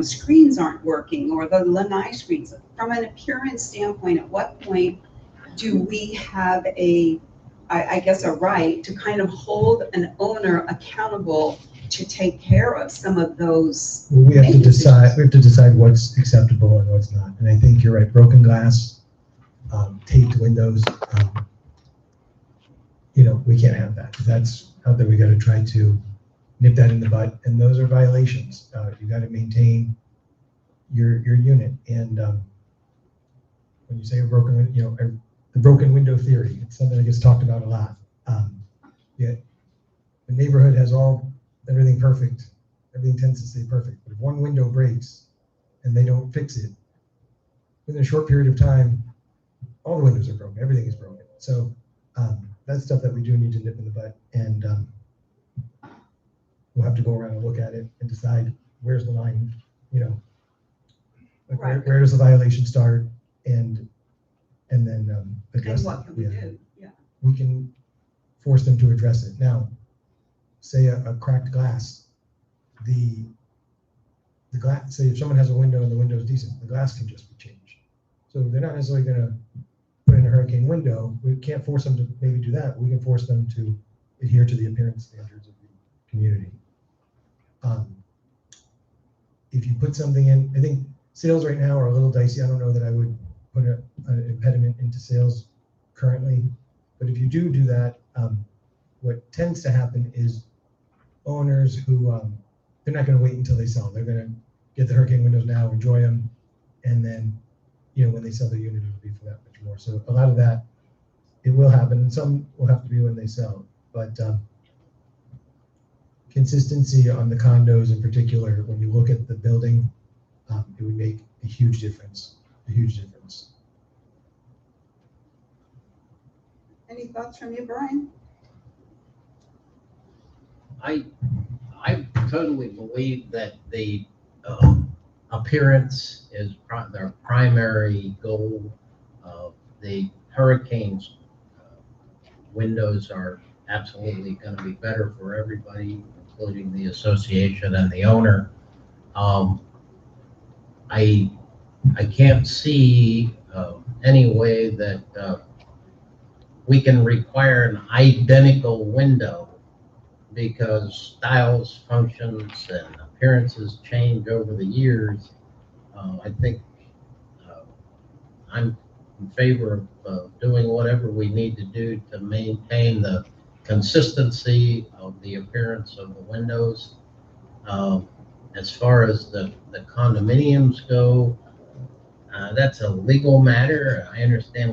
screens aren't working, or the lanai screens. From an appearance standpoint, at what point do we have a I guess, a right to kind of hold an owner accountable to take care of some of those. We have to maintenance decide, we have to decide what's acceptable and what's not. And I think you're right, broken glass, taped windows, we can't have that. That's out there. We got to try to nip that in the bud, and those are violations. You got to maintain your unit. And when you say a broken, the broken window theory, it's something that gets talked about a lot. Yeah, the neighborhood has everything perfect. Everything tends to stay perfect. But if one window breaks and they don't fix it, within a short period of time, all the windows are broken. Everything is broken. So that's stuff that we do need to nip in the bud. And we'll have to go around and look at it and decide where's the line, like Right. where does the violation start, and then address And what it. can we Yeah. do? Yeah. We can force them to address it. Now, say a cracked glass, the glass, say if someone has a window and the window is decent, the glass can just be changed. So they're not necessarily going to put in a hurricane window. We can't force them to maybe do that. We can force them to adhere to the appearance standards of the community. If you put something in, I think sales right now are a little dicey. I don't know that I would put an impediment into sales currently, but if you do that, what tends to happen is owners who they're not going to wait until they sell. They're going to get the hurricane windows now, enjoy them, and then when they sell the unit, it'll be for that much more. So a lot of that, it will happen, and some will have to be when they sell. But consistency on the condos in particular, when you look at the building, it would make a huge difference. A huge difference. Any thoughts from you, Brian? I totally believe that the appearance is their primary goal. The hurricanes windows are absolutely going to be better for everybody, including the association and the owner. I can't see any way that we can require an identical window, because styles, functions, and appearances change over the years. I think I'm in favor of doing whatever we need to do to maintain the consistency of the appearance of the windows. As far as the condominiums go, that's a legal matter. I understand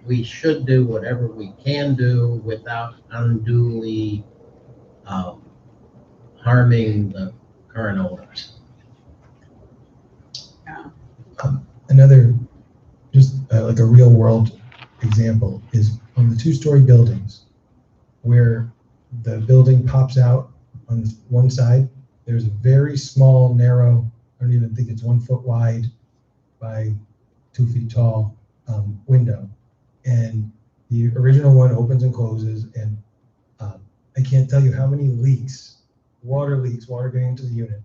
we should do whatever we can do without unduly harming the current owners. Another, just like a real world example, is on the 2-story buildings where the building pops out on one side. There's a very small, narrow, I don't even think it's 1 foot wide by 2 feet tall window. And the original one opens and closes, and I can't tell you how many water getting into the unit,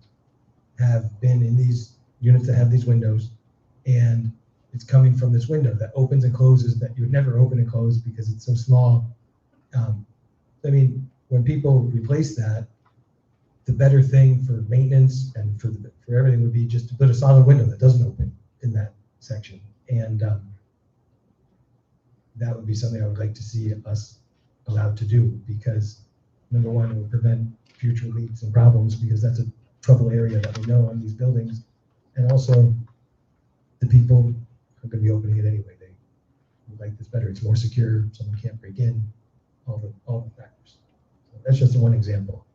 have been in these units that have these windows, and it's coming from this window that opens and closes that you would never open and close because it's so small. I mean, when people replace that, the better thing for maintenance and for everything would be just to put a solid window that doesn't open in that section. And that would be something I would like to see us allowed to do, because number one, it would prevent future leaks and problems, because that's a trouble area that we know on these buildings. And also, the people are going to be opening it anyway. They would like this better. It's more secure. Someone can't break in. All the factors. So that's just one example.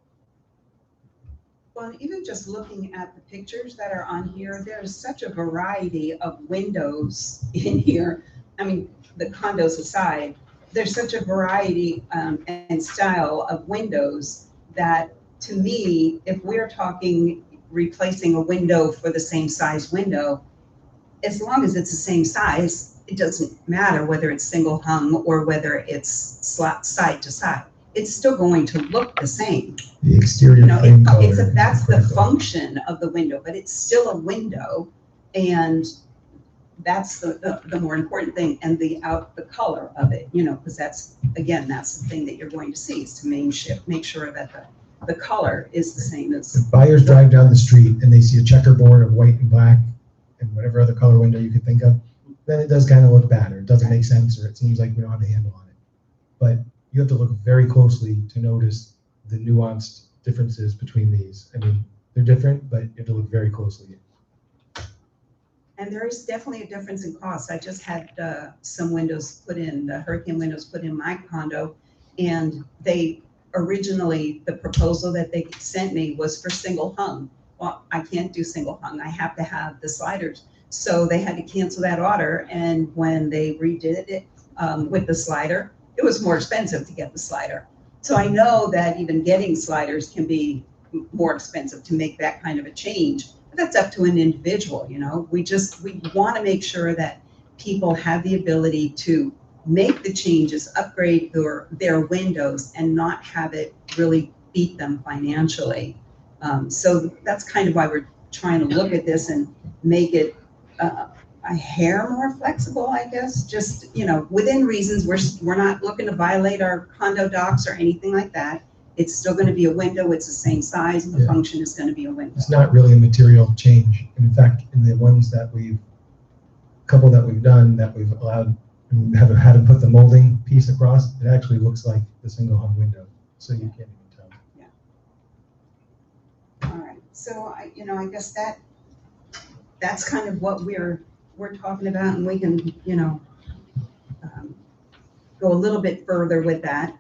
Well, even just looking at the pictures that are on here, there's such a variety of windows in here. I mean, the condos aside, there's such a variety and style of windows that, to me, if we're talking replacing a window for the same size window, as long as it's the same size, it doesn't matter whether it's single hung or whether it's side to side. It's still going to look the same. The exterior frame color. That's the critical. function of the window, but it's still a window, and that's the more important thing, and the color of it, because that's the thing that you're going to see, is to make sure that the color is the same as. If buyers drive down the street and they see a checkerboard of white and black and whatever other color window you could think of, then it does kind of look bad, or it doesn't make sense, or it seems like we don't have a handle on it. But you have to look very closely to notice the nuanced differences between these. I mean, they're different, but you have to look very closely. And there is definitely a difference in cost. I just had some windows put in, the hurricane windows put in my condo, and they originally, the proposal that they sent me was for single hung. Well, I can't do single hung. I have to have the sliders. So they had to cancel that order, and when they redid it with the slider, it was more expensive to get the slider. So I know that even getting sliders can be more expensive to make that kind of a change. But that's up to an individual, We want to make sure that people have the ability to make the changes, upgrade their windows, and not have it really beat them financially. So that's kind of why we're trying to look at this and make it a hair more flexible, I guess. Just, within reasons. We're not looking to violate our condo docs or anything like that. It's still going to be a window. It's the same size. The function is going to be a window. It's not really a material change. And in fact, in the ones that couple that we've done, that we've allowed, and have had to put the molding piece across, it actually looks like the single hung window. So you can't even tell. Yeah. All right. So I guess that's kind of what we're talking about, and we can, go a little bit further with that.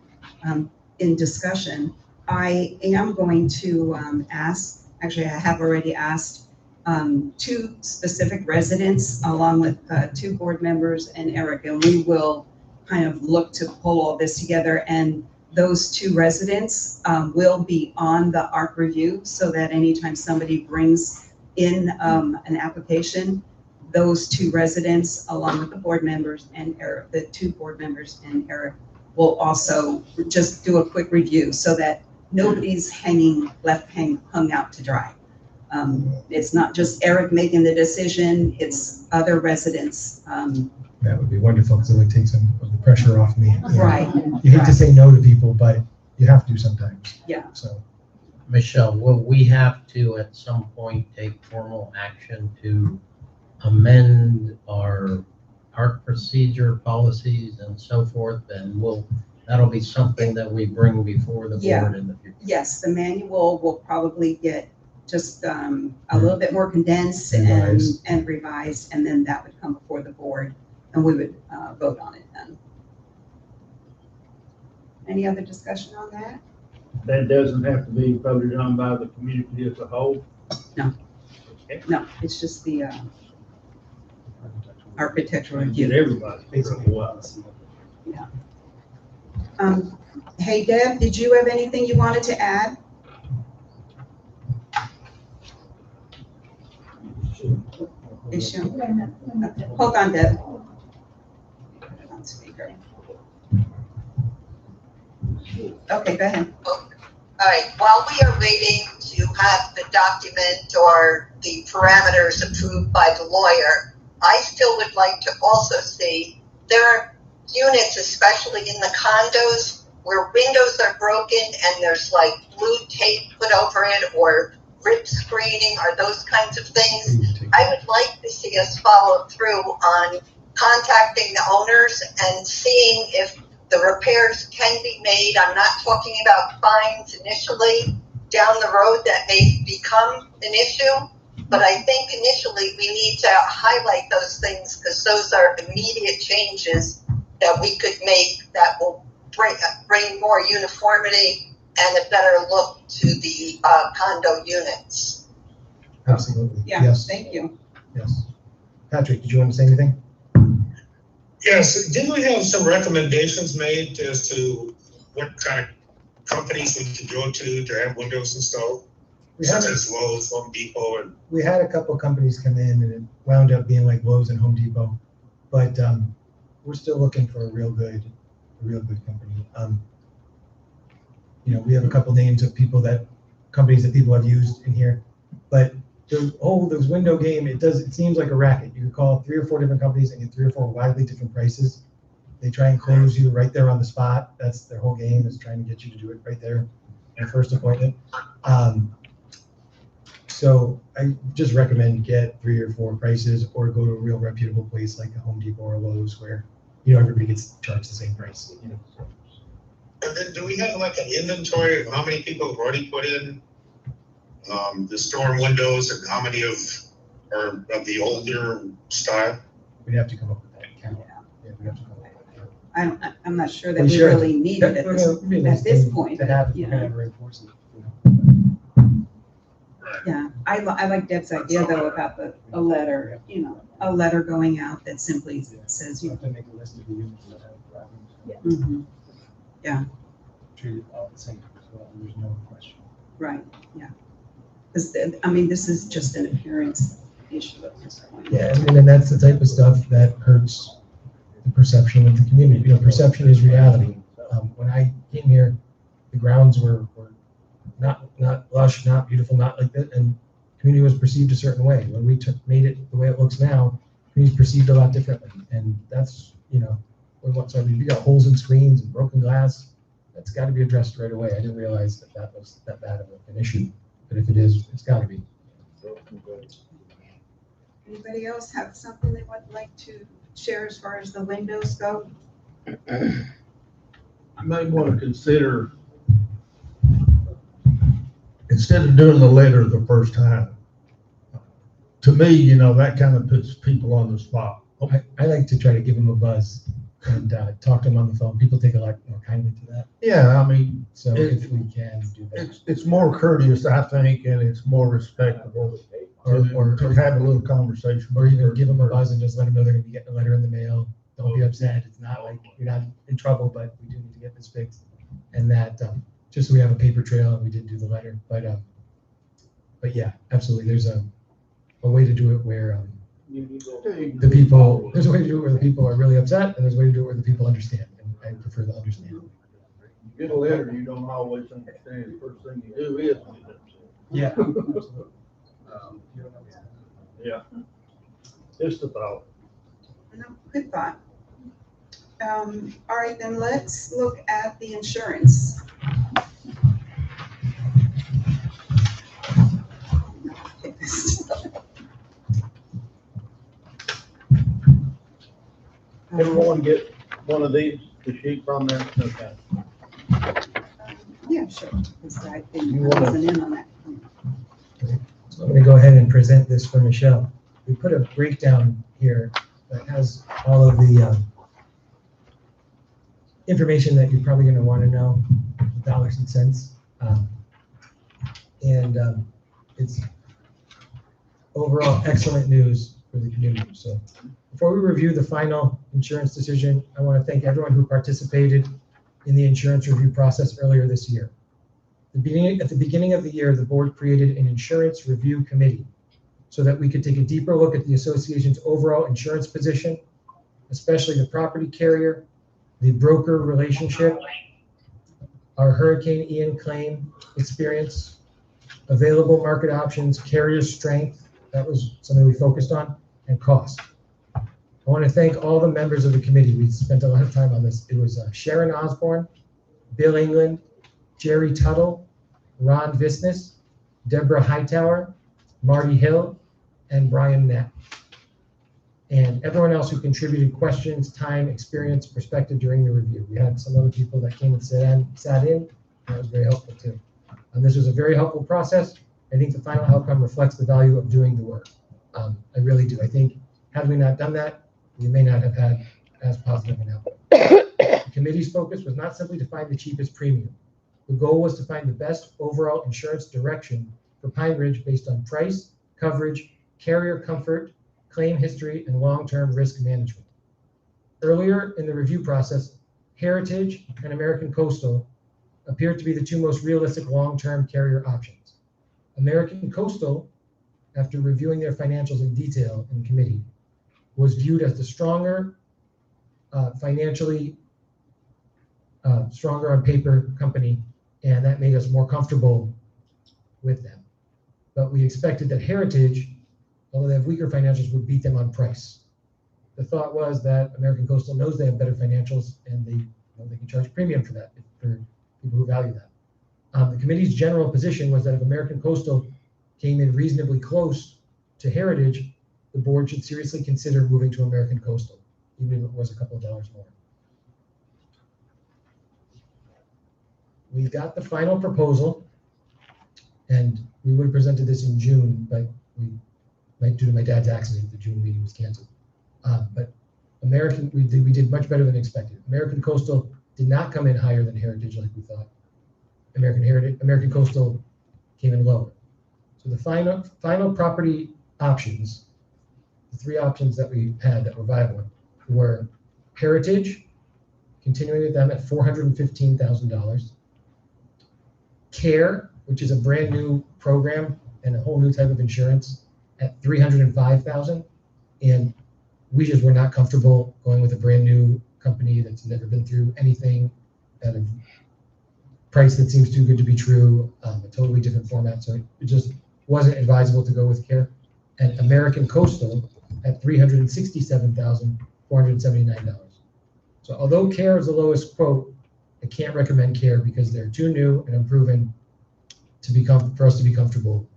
In discussion, I am going to ask, actually I have already asked 2 specific residents along with 2 board members and Eric, and we will kind of look to pull all this together, and those 2 residents will be on the ARC review, so that anytime somebody brings in an application, those 2 residents along with the board members and Eric, the 2 board members and Eric, will also just do a quick review so that nobody's hung out to dry. It's not just Eric making the decision, it's other residents. That would be wonderful, because it would take some of the pressure off me. Right. You hate to say no to people, but you have to sometimes. Yeah. So, Michelle, will we have to at some point take formal action to amend our procedure policies and so forth, and that'll be something that we bring before the board in the future? Yes, the manual will probably get just a little bit more condensed Revised. and revised, and then that would come before the board, and we would vote on it then. Any other discussion on that? That doesn't have to be voted on by the community as a whole? No. Okay. No, it's just the architectural Get review. everybody. Basically, Yeah. Hey Deb, did you have anything you wanted to add? Issue? Hold on, Deb. Put it on speaker. Okay, go ahead. All right, while we are waiting to have the document or the parameters approved by the lawyer, I still would like to also see, there are units, especially in the condos, where windows are broken and there's like blue tape put over it or rip screening or those kinds of things. I would like to see us follow through on contacting the owners and seeing if the repairs can be made. I'm not talking about fines initially down the road that may become an issue, but I think initially we need to highlight those things because those are immediate changes that we could make that will bring more uniformity and a better look to the condo units. absolutely. Yeah, Yes. thank you. Yes. Patrick, did you want to say anything? Yes, didn't we have some recommendations made as to what kind of companies we could go to have windows installed? Such as Lowe's, Home Depot, and We had a couple of companies come in, and it wound up being like Lowe's and Home Depot, but we're still looking for a real good company. We have a couple names of companies that people have used in here, but this window game, it seems like a racket. You can call 3 or 4 different companies and get 3 or 4 wildly different prices. They try and close you right there on the spot. That's their whole game, is trying to get you to do it right there in the first appointment. So I just recommend get 3 or 4 prices, or go to a real reputable place like a Home Depot or Lowe's, where everybody gets charged the same price. And then do we have like an inventory of how many people have already put in the storm windows, and how many are of the older style? We'd have to come up with that count. Yeah, we'd have to come up with that. I'm not sure that We we should. really need it That at would this, be a nice at this thing point. to have if you we're know. gonna ever enforce it. Yeah, I like Deb's idea though about a letter, a letter going out that simply says, You you have to make a list of the units that have problems. Mhm, Treat it all the same as well, there's no question. right, yeah. Because, this is just an appearance issue at this point. Yeah, and that's the type of stuff that hurts the perception of the community. Perception is reality. When I came here, the grounds were not lush, not beautiful, not like that, and community was perceived a certain way. When we made it the way it looks now, community's perceived a lot differently, and that's so we got holes in screens and broken glass. That's got to be addressed right away. I didn't realize that was that bad of an issue, but if it is, it's got to be. Anybody else have something they would like to share as far as the windows go? You might want to consider, instead of doing the letter the first time, to me, that kind of puts people on the spot. I like to try to give them a buzz and talk to them on the phone. People take a lot more kindly to that. Yeah, So if we can do that. it's more courteous, I think, and it's more respectable to have a little conversation. Or even give them a buzz and just let them know they're gonna be getting a letter in the mail. Don't be upset. It's not like you're not in trouble, but we do need to get this fixed. And that, just so we have a paper trail, and we did do the letter. But yeah, absolutely. There's a way to do it where there's a way to do it where the people are really upset, and there's a way to do it where the people understand. And I prefer the understand. You get a letter, you don't always understand. The first thing you do is. Yeah. Yeah. Just a thought. No, good thought. All right, then let's look at the insurance. Everyone get one of these, the sheet from there? Okay. Yeah, sure, because I think You I wanna- wasn't in on that. So I'm going to go ahead and present this for Michelle. We put a breakdown here that has all of the information that you're probably going to want to know, dollars and cents. It's overall excellent news for the community. So before we review the final insurance decision, I want to thank everyone who participated in the insurance review process earlier this year. At the beginning of the year, the board created an insurance review committee so that we could take a deeper look at the association's overall insurance position, especially the property carrier, the broker relationship, our Hurricane Ian claim experience, available market options, carrier strength, that was something we focused on, and cost. I want to thank all the members of the committee. We spent a lot of time on this. It was Sharon Osborne, Bill England, Jerry Tuttle, Ron Visness, Deborah Hightower, Marty Hill, and Brian Knapp. And everyone else who contributed questions, time, experience, perspective during the review. We had some other people that came and sat in. That was very helpful too. And this was a very helpful process. I think the final outcome reflects the value of doing the work. I really do. I think had we not done that, we may not have had as positive an outcome. The committee's focus was not simply to find the cheapest premium. The goal was to find the best overall insurance direction for Pine Ridge based on price, coverage, carrier comfort, claim history, and long-term risk management. Earlier in the review process, Heritage and American Coastal appeared to be the 2 most realistic long-term carrier options. American Coastal, after reviewing their financials in detail in committee, was viewed as the stronger, financially stronger on paper company, and that made us more comfortable with them. but we expected that Heritage, although they have weaker financials, would beat them on price. The thought was that American Coastal knows they have better financials and they can charge a premium for that, for people who value that. The committee's general position was that if American Coastal came in reasonably close to Heritage, the board should seriously consider moving to American Coastal, even if it was a couple of dollars more. We got the final proposal, and we would have presented this in June, but due to my dad's accident, the June meeting was canceled. But we did much better than expected. American Coastal did not come in higher than Heritage like we thought. American Coastal came in lower. So the final property options, the three options that we had that were viable, were Heritage, continuing with them at $415,000. CARE, which is a brand new program and a whole new type of insurance, at $305,000. And we just were not comfortable going with a brand new company that's never been through anything at a price that seems too good to be true, a totally different format. So it just wasn't advisable to go with CARE. And American Coastal at $367,479. So although CARE is the lowest quote, I can't recommend CARE because they're too new and unproven for us to be comfortable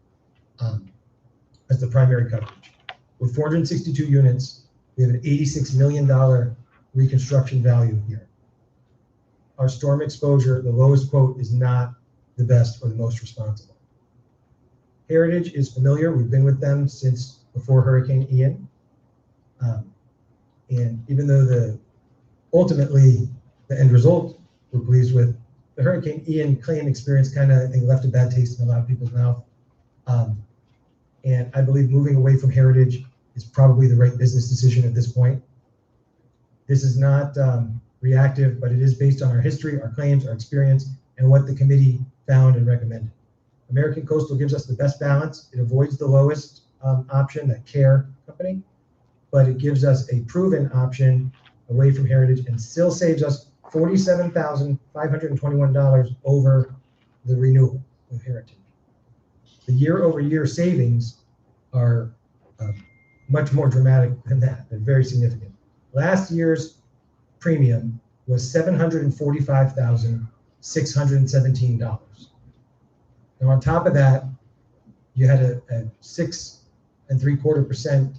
as the primary coverage. With 462 units, we have an $86 million reconstruction value here. Our storm exposure, the lowest quote, is not the best or the most responsible. Heritage is familiar. We've been with them since before Hurricane Ian. And even though ultimately the end result we're pleased with, the Hurricane Ian claim experience kind of, I think, left a bad taste in a lot of people's mouth. And I believe moving away from Heritage is probably the right business decision at this point. This is not reactive, but it is based on our history, our claims, our experience, and what the committee found and recommended. American Coastal gives us the best balance. It avoids the lowest option, that CARE company, but it gives us a proven option away from Heritage and still saves us $47,521 over the renewal with Heritage. The year-over-year savings are much more dramatic than that. They're very significant. Last year's premium was $745,617. Now, on top of that, you had a 6.75%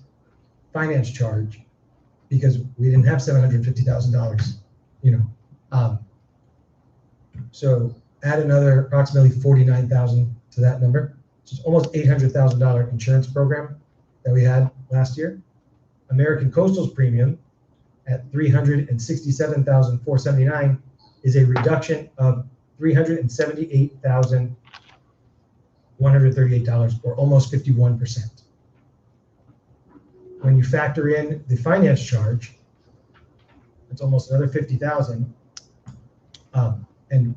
finance charge because we didn't have $750,000, so add another approximately $49,000 to that number, which is almost $800,000 insurance program that we had last year. American Coastal's premium at $367,479 is a reduction of $378,138, or almost 51%. When you factor in the finance charge, it's almost another $50,000. And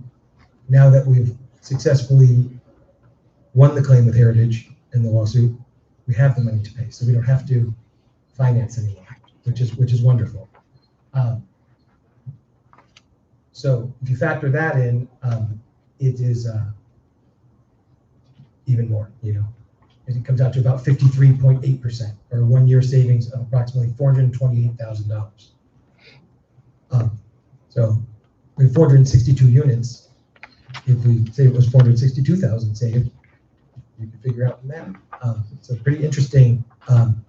now that we've successfully won the claim with Heritage in the lawsuit, we have the money to pay, so we don't have to finance anymore, which is wonderful. So if you factor that in, it is even more. It comes out to about 53.8%, or a one-year savings of approximately $428,000. So we have 462 units. If we say it was 462,000 saved, you can figure out the math. So pretty interesting, and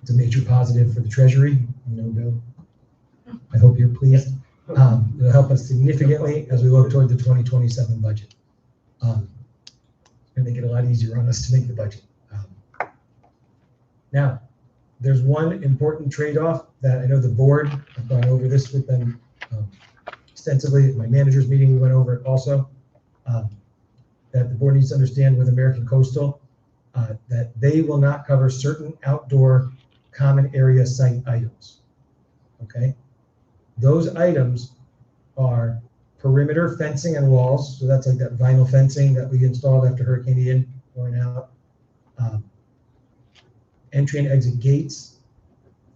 it's a major positive for the Treasury. Bill, I hope you're pleased. It'll help us significantly as we look toward the 2027 budget. It's going to make it a lot easier on us to make the budget. Now, there's one important trade-off that I know the board, I've gone over this with them extensively at my manager's meeting. We went over it also, that the board needs to understand with American Coastal that they will not cover certain outdoor common area site items. Okay? Those items are perimeter fencing and walls. So that's like that vinyl fencing that we installed after Hurricane Ian going out. Entry and exit gates,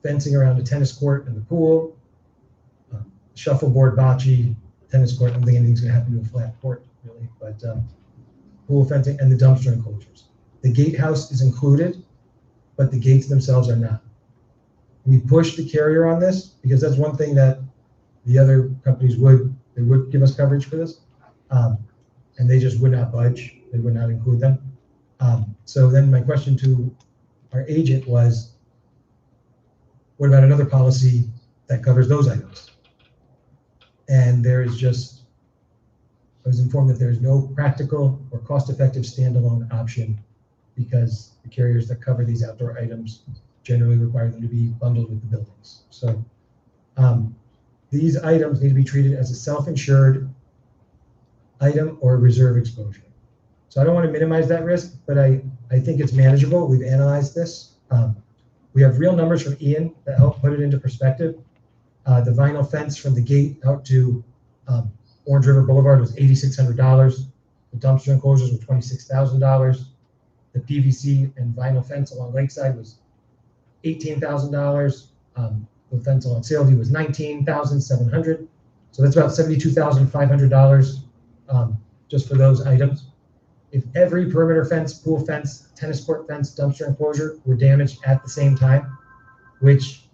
fencing around the tennis court and the pool, shuffleboard, bocce, tennis court. I don't think anything's going to happen to a flat court, really. But pool fencing, and the dumpster enclosures. The gatehouse is included, but the gates themselves are not. We pushed the carrier on this because that's one thing that the other companies would give us coverage for this, and they just would not budge. They would not include them. So then my question to our agent was, what about another policy that covers those items? And there is just, I was informed that there is no practical or cost-effective standalone option because the carriers that cover these outdoor items generally require them to be bundled with the buildings. So these items need to be treated as a self-insured item or reserve exposure. So I don't want to minimize that risk, but I think it's manageable. We've analyzed this. We have real numbers from Ian that help put it into perspective. The vinyl fence from the gate out to Orange River Boulevard was $8,600. The dumpster enclosures were $26,000. The PVC and vinyl fence along Lakeside was $18,000. The fence along Saleview was $19,700. So that's about $72,500 just for those items. If every perimeter fence, pool fence, tennis court fence, dumpster enclosure were damaged at the same time, which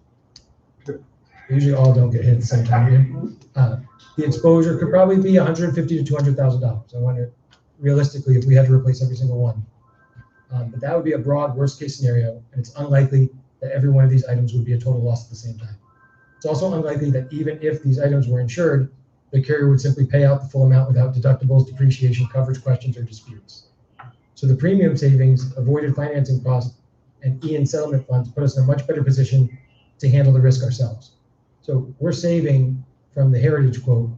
usually all don't get hit at the same time, the exposure could probably be $150,000 to $200,000. I wonder, realistically, if we had to replace every single one. But that would be a broad worst case scenario, and it's unlikely that every one of these items would be a total loss at the same time. It's also unlikely that even if these items were insured, the carrier would simply pay out the full amount without deductibles, depreciation, coverage questions, or disputes. So the premium savings, avoided financing costs, and Ian settlement funds put us in a much better position to handle the risk ourselves. So we're saving from the Heritage quote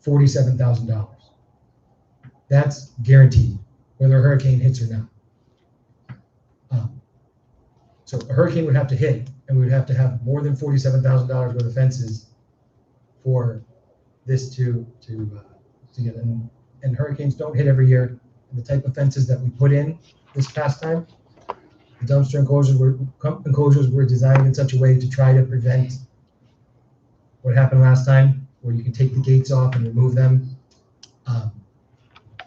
$47,000. That's guaranteed, whether a hurricane hits or not. So a hurricane would have to hit, and we would have to have more than $47,000 worth of fences for this to get. And hurricanes don't hit every year. And the type of fences that we put in this past time, the dumpster enclosures were designed in such a way to try to prevent what happened last time, where you can take the gates off and remove them.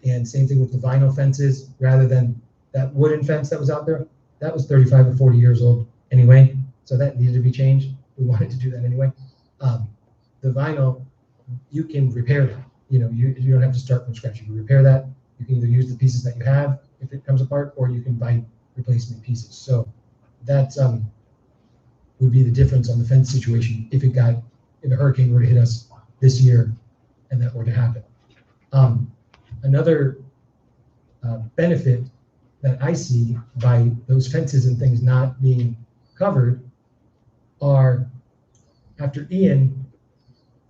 And same thing with the vinyl fences, rather than that wooden fence that was out there, that was 35 or 40 years old anyway, so that needed to be changed. We wanted to do that anyway. The vinyl, you can repair that. You don't have to start from scratch. You can repair that. You can either use the pieces that you have if it comes apart, or you can buy replacement pieces. So that would be the difference on the fence situation if a hurricane were to hit us this year and that were to happen. Another benefit that I see by those fences and things not being covered are, after Ian,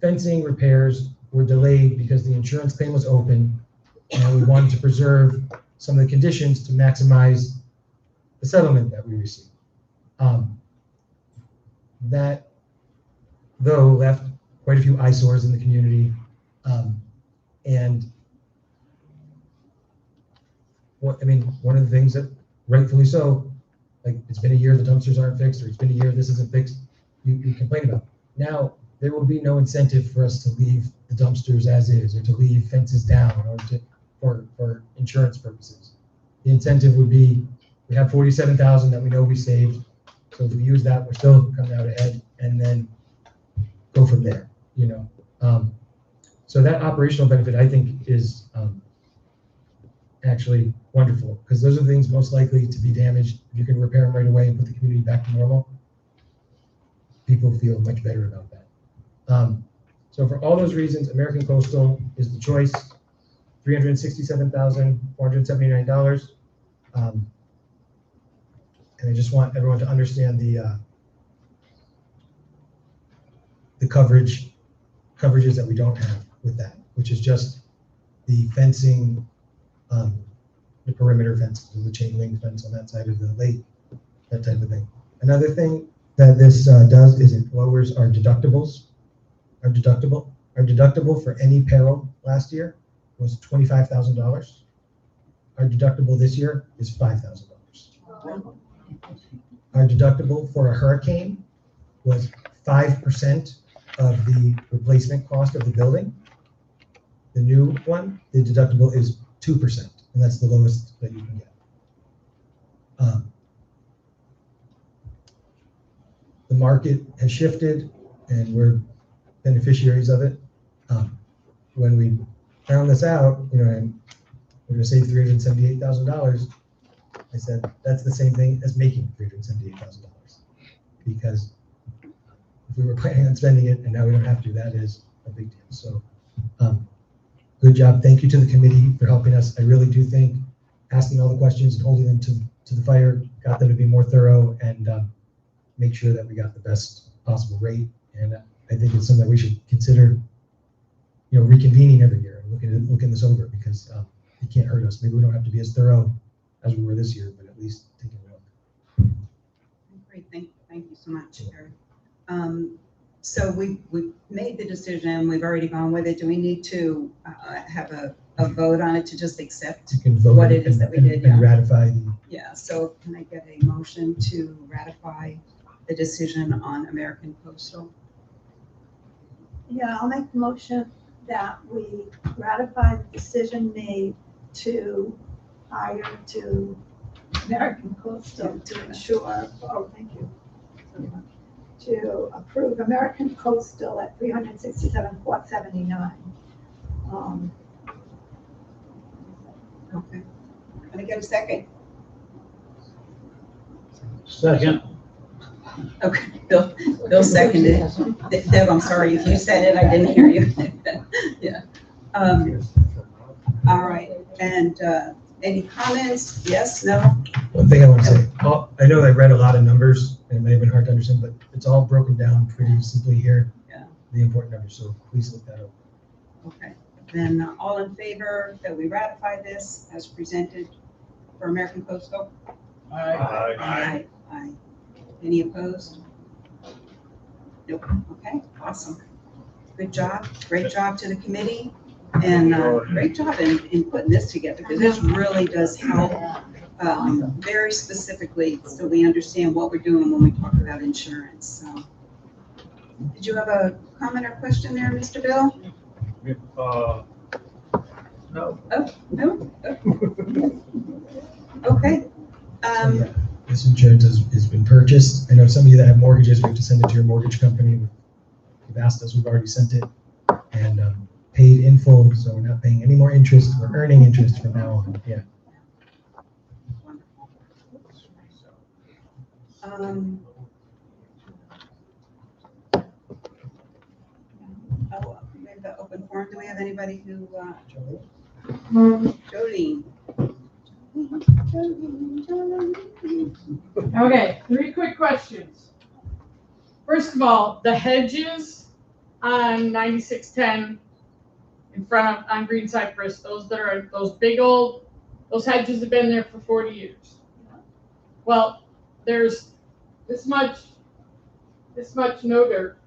fencing repairs were delayed because the insurance claim was open, and we wanted to preserve some of the conditions to maximize the settlement that we received. That, though, left quite a few eyesores in the community, and one of the things that, rightfully so, like, it's been a year, the dumpsters aren't fixed, or it's been a year, this isn't fixed, you complain about. Now, there will be no incentive for us to leave the dumpsters as is, or to leave fences down, or for insurance purposes. The incentive would be, we have $47,000 that we know we saved, so if we use that, we're still coming out ahead, and then go from there, So that operational benefit, I think, is actually wonderful, because those are the things most likely to be damaged. If you can repair them right away and put the community back to normal, people feel much better about that. So for all those reasons, American Coastal is the choice. $367,479. And I just want everyone to understand the coverages that we don't have with that, which is just the fencing, the perimeter fences, and the chain link fence on that side of the lake, that type of thing. Another thing that this does is it lowers our deductibles. Our deductible for any peril last year was $25,000. Our deductible this year is $5,000. Our deductible for a hurricane was 5% of the replacement cost of the building. The new one, the deductible is 2%, and that's the lowest that you can get. The market has shifted, and we're beneficiaries of it. When we found this out, and we're going to save $378,000, I said that's the same thing as making $378,000, because if we were planning on spending it and now we don't have to, that is a big deal. So, good job. Thank you to the committee for helping us. I really do think asking all the questions and holding them to the fire got them to be more thorough and make sure that we got the best possible rate. And I think it's something that we should consider, reconvening every year and looking this over, because it can't hurt us. Maybe we don't have to be as thorough as we were this year, but at least taking a look. Great, thank you so much, Eric. So we made the decision, we've already gone with it. Do we need to have a vote on it to just accept? You can vote What it is that we did, and yeah. ratify the. Yeah, so can I get a motion to ratify the decision on American Coastal? Yeah, I'll make the motion that we ratify the decision made to hire to American Coastal to ensure, thank you. To approve American Coastal at $367,479. Okay. Can I get a second? Second. Okay, Bill seconded. Deb, I'm sorry if you said it, I didn't hear you. Yeah. All right, and any comments? Yes, no? One thing I want to say, I know I read a lot of numbers and it may have been hard to understand, but it's all broken down pretty simply here. Yeah. The important numbers, so please look that up. Okay, then all in favor that we ratify this as presented for American Coastal? Aye. Aye. Any opposed? Nope. Okay, awesome. Good job. Great job to the committee. And great job in putting this together, because this really does help very specifically so we understand what we're doing when we talk about insurance. So, did you have a comment or question there, Mr. Bill? No. Oh, no? Oh. Okay. So, yeah, this insurance has been purchased. I know some of you that have mortgages, we have to send it to your mortgage company. You've asked us, we've already sent it and paid in full, so we're not paying any more interest. We're earning interest from now on. Yeah. We have the open forum. Do we have anybody who, Jody? Okay, 3 quick questions. First of all, the hedges on 9610 in front of, on Green Cypress, those that are, those big old, those hedges have been there for 40 years. Well, there's this much no dirt.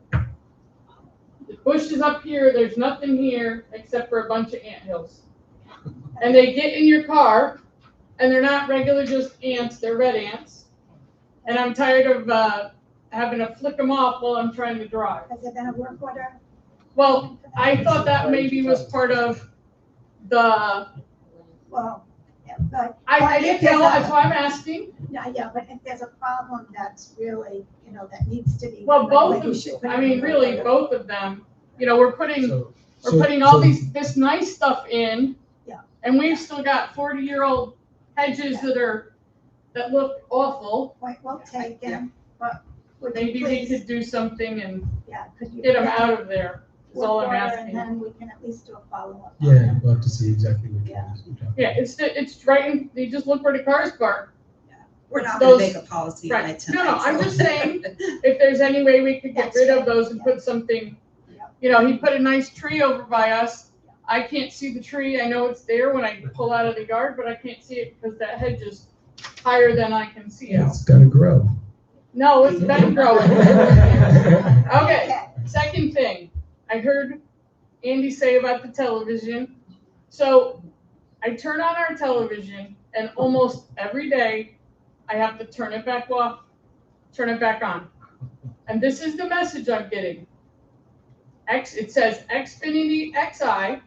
The bush is up here, there's nothing here except for a bunch of anthills. And they get in your car, and they're not regular just ants, they're red ants. And I'm tired of having to flick them off while I'm trying to drive. Has it been a work order? Well, I thought that maybe was part of the, Well, yeah, but. I didn't know, that's why I'm asking. Yeah, but if there's a problem that's really, that needs to be. Well, both you of, should put I it mean, in the really, order. both of them, we're putting So all this nice stuff in. Yeah. And we've still got 40-year-old hedges that look awful. Point well taken, but. would you Maybe we please- could do something and Yeah, could you? get them put out of there, is work all I'm order, asking. And then we can at least do a follow-up. on Yeah, it. we'll have to see exactly what Yeah. Yeah, it's right in, you just look where the cars park. We're not going Those- to make a policy on right. it tonight. No, I'm so- just saying, if there's any way we could get That's rid of right, those and yeah. put something, Yeah. he put a nice tree over by us. I can't see the tree. I know it's there when I pull out of the yard, but I can't see it because that hedge is higher than I can see it. It's gonna grow. No, it's been growing. Okay, second thing, I heard Andy say about the television. So I turn on our television and almost every day I have to turn it back off, turn it back on. And this is the message I'm getting. It says Xfinity XI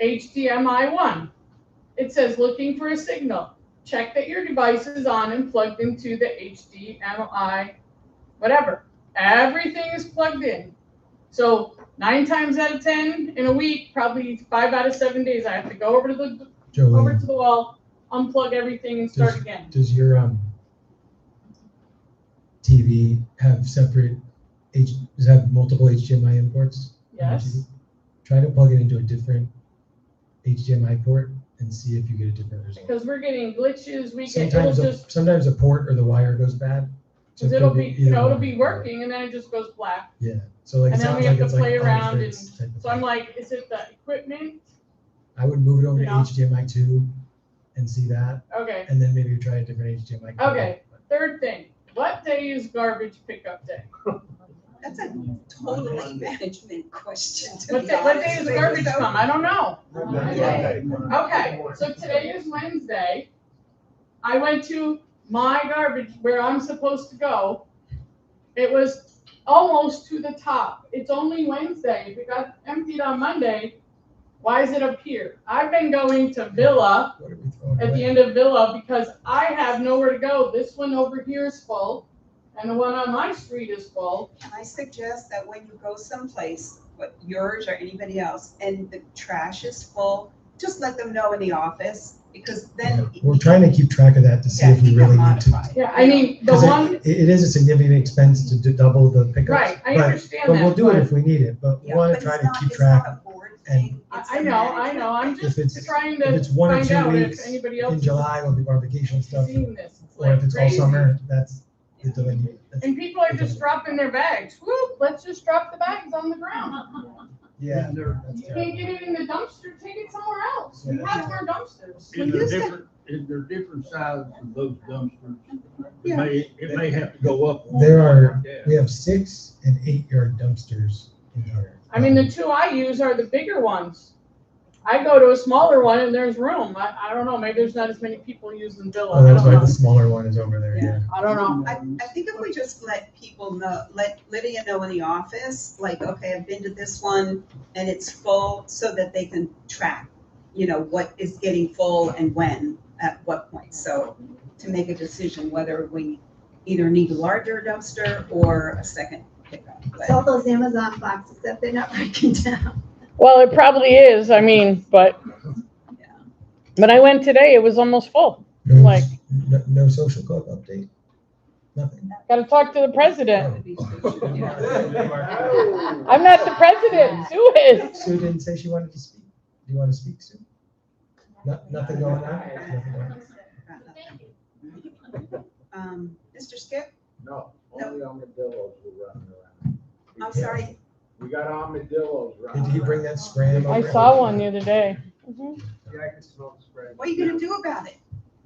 HDMI 1. it says looking for a signal. Check that your device is on and plugged into the HDMI, whatever. Everything is plugged in. So 9 times out of 10 in a week, probably 5 out of 7 days, I have to go over to the Joey, wall, unplug everything, and start again. does your TV have separate does it have multiple HDMI imports? on your Yes. TV? Try to plug it into a different HDMI port and see if you get a different result. Because we're getting glitches. Sometimes a port or the wire goes bad. So Because it'll be, either it'll one. be working and then it just goes black. Yeah, so like it And then sounds we like have it's to play like around and, Fritz type of so I'm thing. like, is it the equipment? I would move it over to Yeah. HDMI 2 and see that, Okay, and then maybe try a different HDMI. cable. okay. Third thing, what day is garbage pickup day? That's a totally management question, to What be day, what day honest does with you. garbage come? I don't know. Monday. Okay, so today is Wednesday. I went to my garbage where I'm supposed to go. It was almost to the top. It's only Wednesday. If it got emptied on Monday, why is it up here? I've been going to Villa What are we throwing at the away? end of Villa because I have nowhere to go. This one over here is full and the one on my street is full. Can I suggest that when you go someplace, what yours or anybody else, and the trash is full, just let them know in the office, because then. We're trying to keep track of that to see Yeah, if we he really can need to. modify. Yeah, I mean, the 'Cause one, it is a significant expense to double the pickups. right, I but- understand But we'll that, do it but if we need it, but we Yeah, want but to try it's to not- keep it's track. not a board and- thing, it's I a know, management I'm thing. If it's- just trying If to it's 1 or find 2 out if weeks anybody in else July with the barbecue and is stuff, seeing this. It's or if like it's all crazy. summer, that's the delay. And people are just dropping their bags. Whoop, let's just drop the bags on the ground. Yeah, that's You can't terrible. get it in the dumpster, take it somewhere else. We Yeah. have more dumpsters. When you said- Is there different sizes of those dumpsters? Yeah. It may have to go up. one There are, like that. we have 6 and 8 yard dumpsters in here. I mean, the two I use are the bigger ones. I go to a smaller one and there's room. I don't know, maybe there's not as many people using Villa. Oh, I that's don't why know. the smaller one is over there, Yeah. yeah. I don't know. I think if we just let people know, let Lydia know in the office, like, okay, I've been to this one and it's full, so that they can track, what is getting full and when, at what point. So to make a decision whether we either need a larger dumpster or a second pickup. But- It's all those Amazon boxes that they're not breaking down. Well, it probably is, I mean, but I went today, it was almost full. No, Like- no social club update? Nothing? Gotta talk to the president. Yeah. I'm not the president, Sue is. Sue didn't say she wanted to speak. Do you want to speak, Sue? Nothing going on? Nothing going on? Mr. Skip, No, only armadillos were running around. I'm sorry, We got armadillos running. Did he bring that scram I over? saw one the other day. Yeah, I can smell the spray. what are you gonna do about it?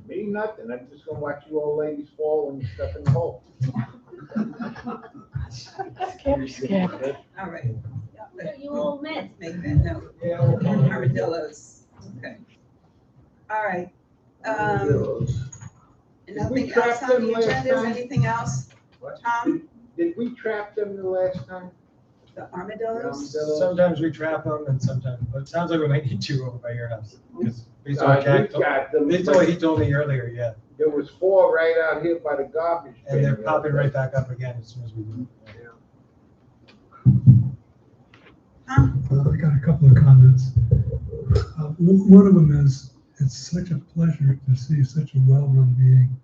Me, nothing. I'm just gonna watch you old ladies fall when you step in the hole. Skip. All right. You old man. Make that note. Armadillos, okay. All right. Nothing else on the agenda, is anything else, What? Tom? Did we trap them the last time? The armadillos? Armadillos? Sometimes we trap them and sometimes, but it sounds like we might need 2 over by your house. Because based on what We Jack got them. he told me earlier, yeah. There was 4 right out here by the garbage. And they're bin. popping right back up again as soon as we do. I got a couple of comments. One of them is, it's such a pleasure to see such a well-run meeting.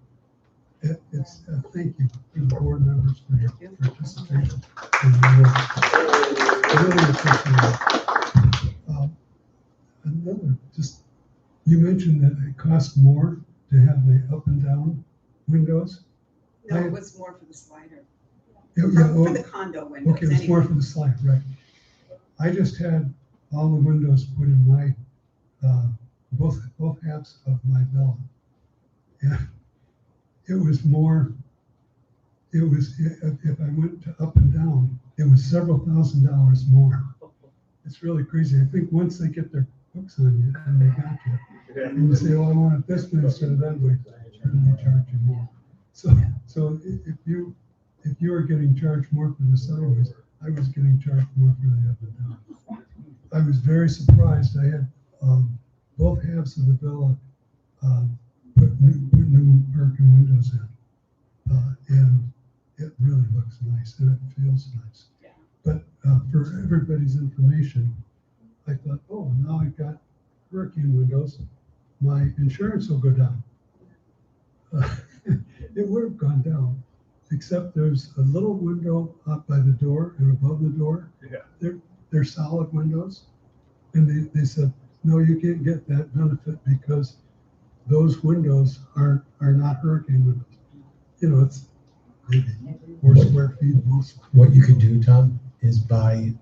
It's, thank you to the board members for your participation. I really appreciate it. Another, you mentioned that it costs more to have the up and down windows. No, it was more for the slider, Yeah, for the condo windows. okay, it's more anyway. for the slide, right. I just had all the windows put in my, both halves of my villa. Yeah, it was more, if I went to up and down, it was several $1,000s more. It's really crazy. I think once they get their hooks on you and they got you, and you say, oh, I want it this way instead of that way, then they charge you more. So if you were getting charged more for the sideways, I was getting charged more for the up and down. I was very surprised. I had both halves of the villa, put new American windows in. And it really looks nice and it feels nice. Yeah. But for everybody's information, I thought, oh, now I've got hurricane windows, my insurance will go down. It would have gone down, except there's a little window up by the door and above the door. Yeah. They're solid windows. And they said, no, you can't get that benefit because those windows are not hurricane windows. You know, it's maybe 4 square feet most. What you could do, Tom, is buy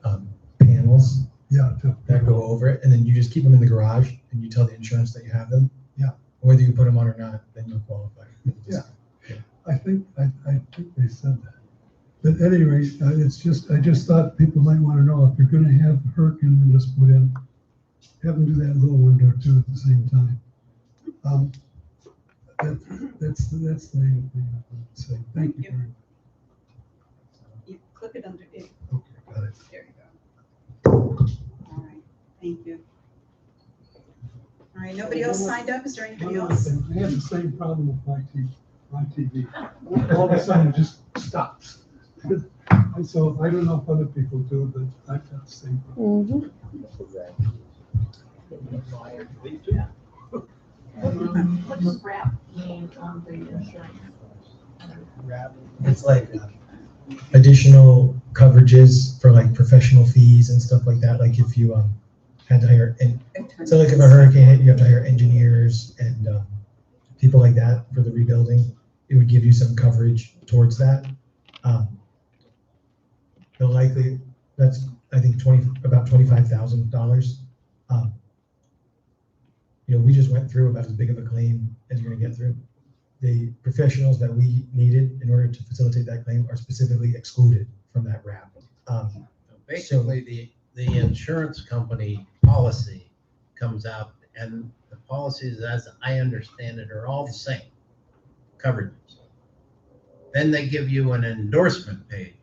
panels Yeah. that go over it, and then you just keep them in the garage, and you tell the insurance that you have them. Yeah. Whether you put them on or not, then you'll qualify. Yeah. I think they said that. But at any rate, I just thought people might want to know if you're going to have hurricane windows put in, have them do that little window too at the same time. That's the main thing I want to say. Thank you very much. You click it under it. Okay, got it. There you go. All right, thank you. All right, nobody else signed up? Is there anybody else? I have the same problem with my TV. All of a sudden it just stops. And so I don't know if other people do, but I've got the same problem. What does wrap mean on the insurance? It's like additional coverages for like professional fees and stuff like that. Like if you had to hire, and so like if a hurricane hit, you have to hire engineers and people like that for the rebuilding. It would give you some coverage towards that. The likely, that's I think about $25,000. You know, we just went through about as big of a claim as you're gonna get through. The professionals that we needed in order to facilitate that claim are specifically excluded from that wrap. Basically, the insurance company policy comes out, and the policies, as I understand it, are all the same coverages. Then they give you an endorsement page,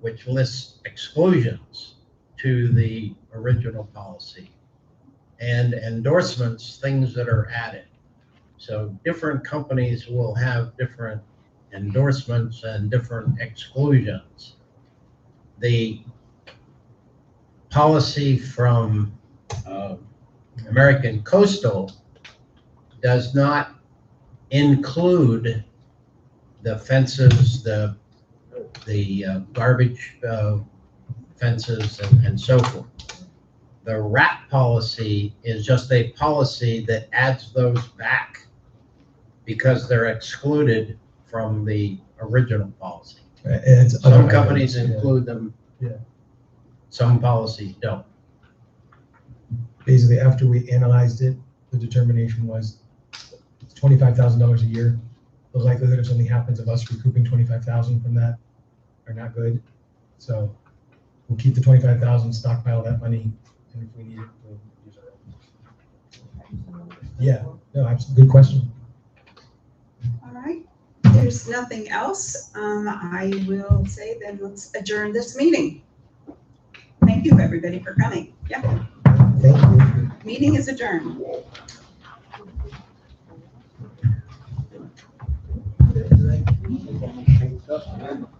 which lists exclusions to the original policy, and endorsements, things that are added. So different companies will have different endorsements and different exclusions. The policy from American Coastal does not include the fences, the garbage fences, and so forth. The wrap policy is just a policy that adds those back because they're excluded from the original policy. Some companies include them. Yeah. Some policies don't. Basically, after we analyzed it, the determination was it's $25,000 a year. The likelihood if something happens of us recouping $25,000 from that are not good. So we'll keep the $25,000, stockpile that money, and if we need it, we'll use it. Yeah, no, absolutely, good question. All right, there's nothing else. I will say then let's adjourn this meeting. Thank you, everybody, for coming. Yeah, Thank you. meeting is adjourned. Up.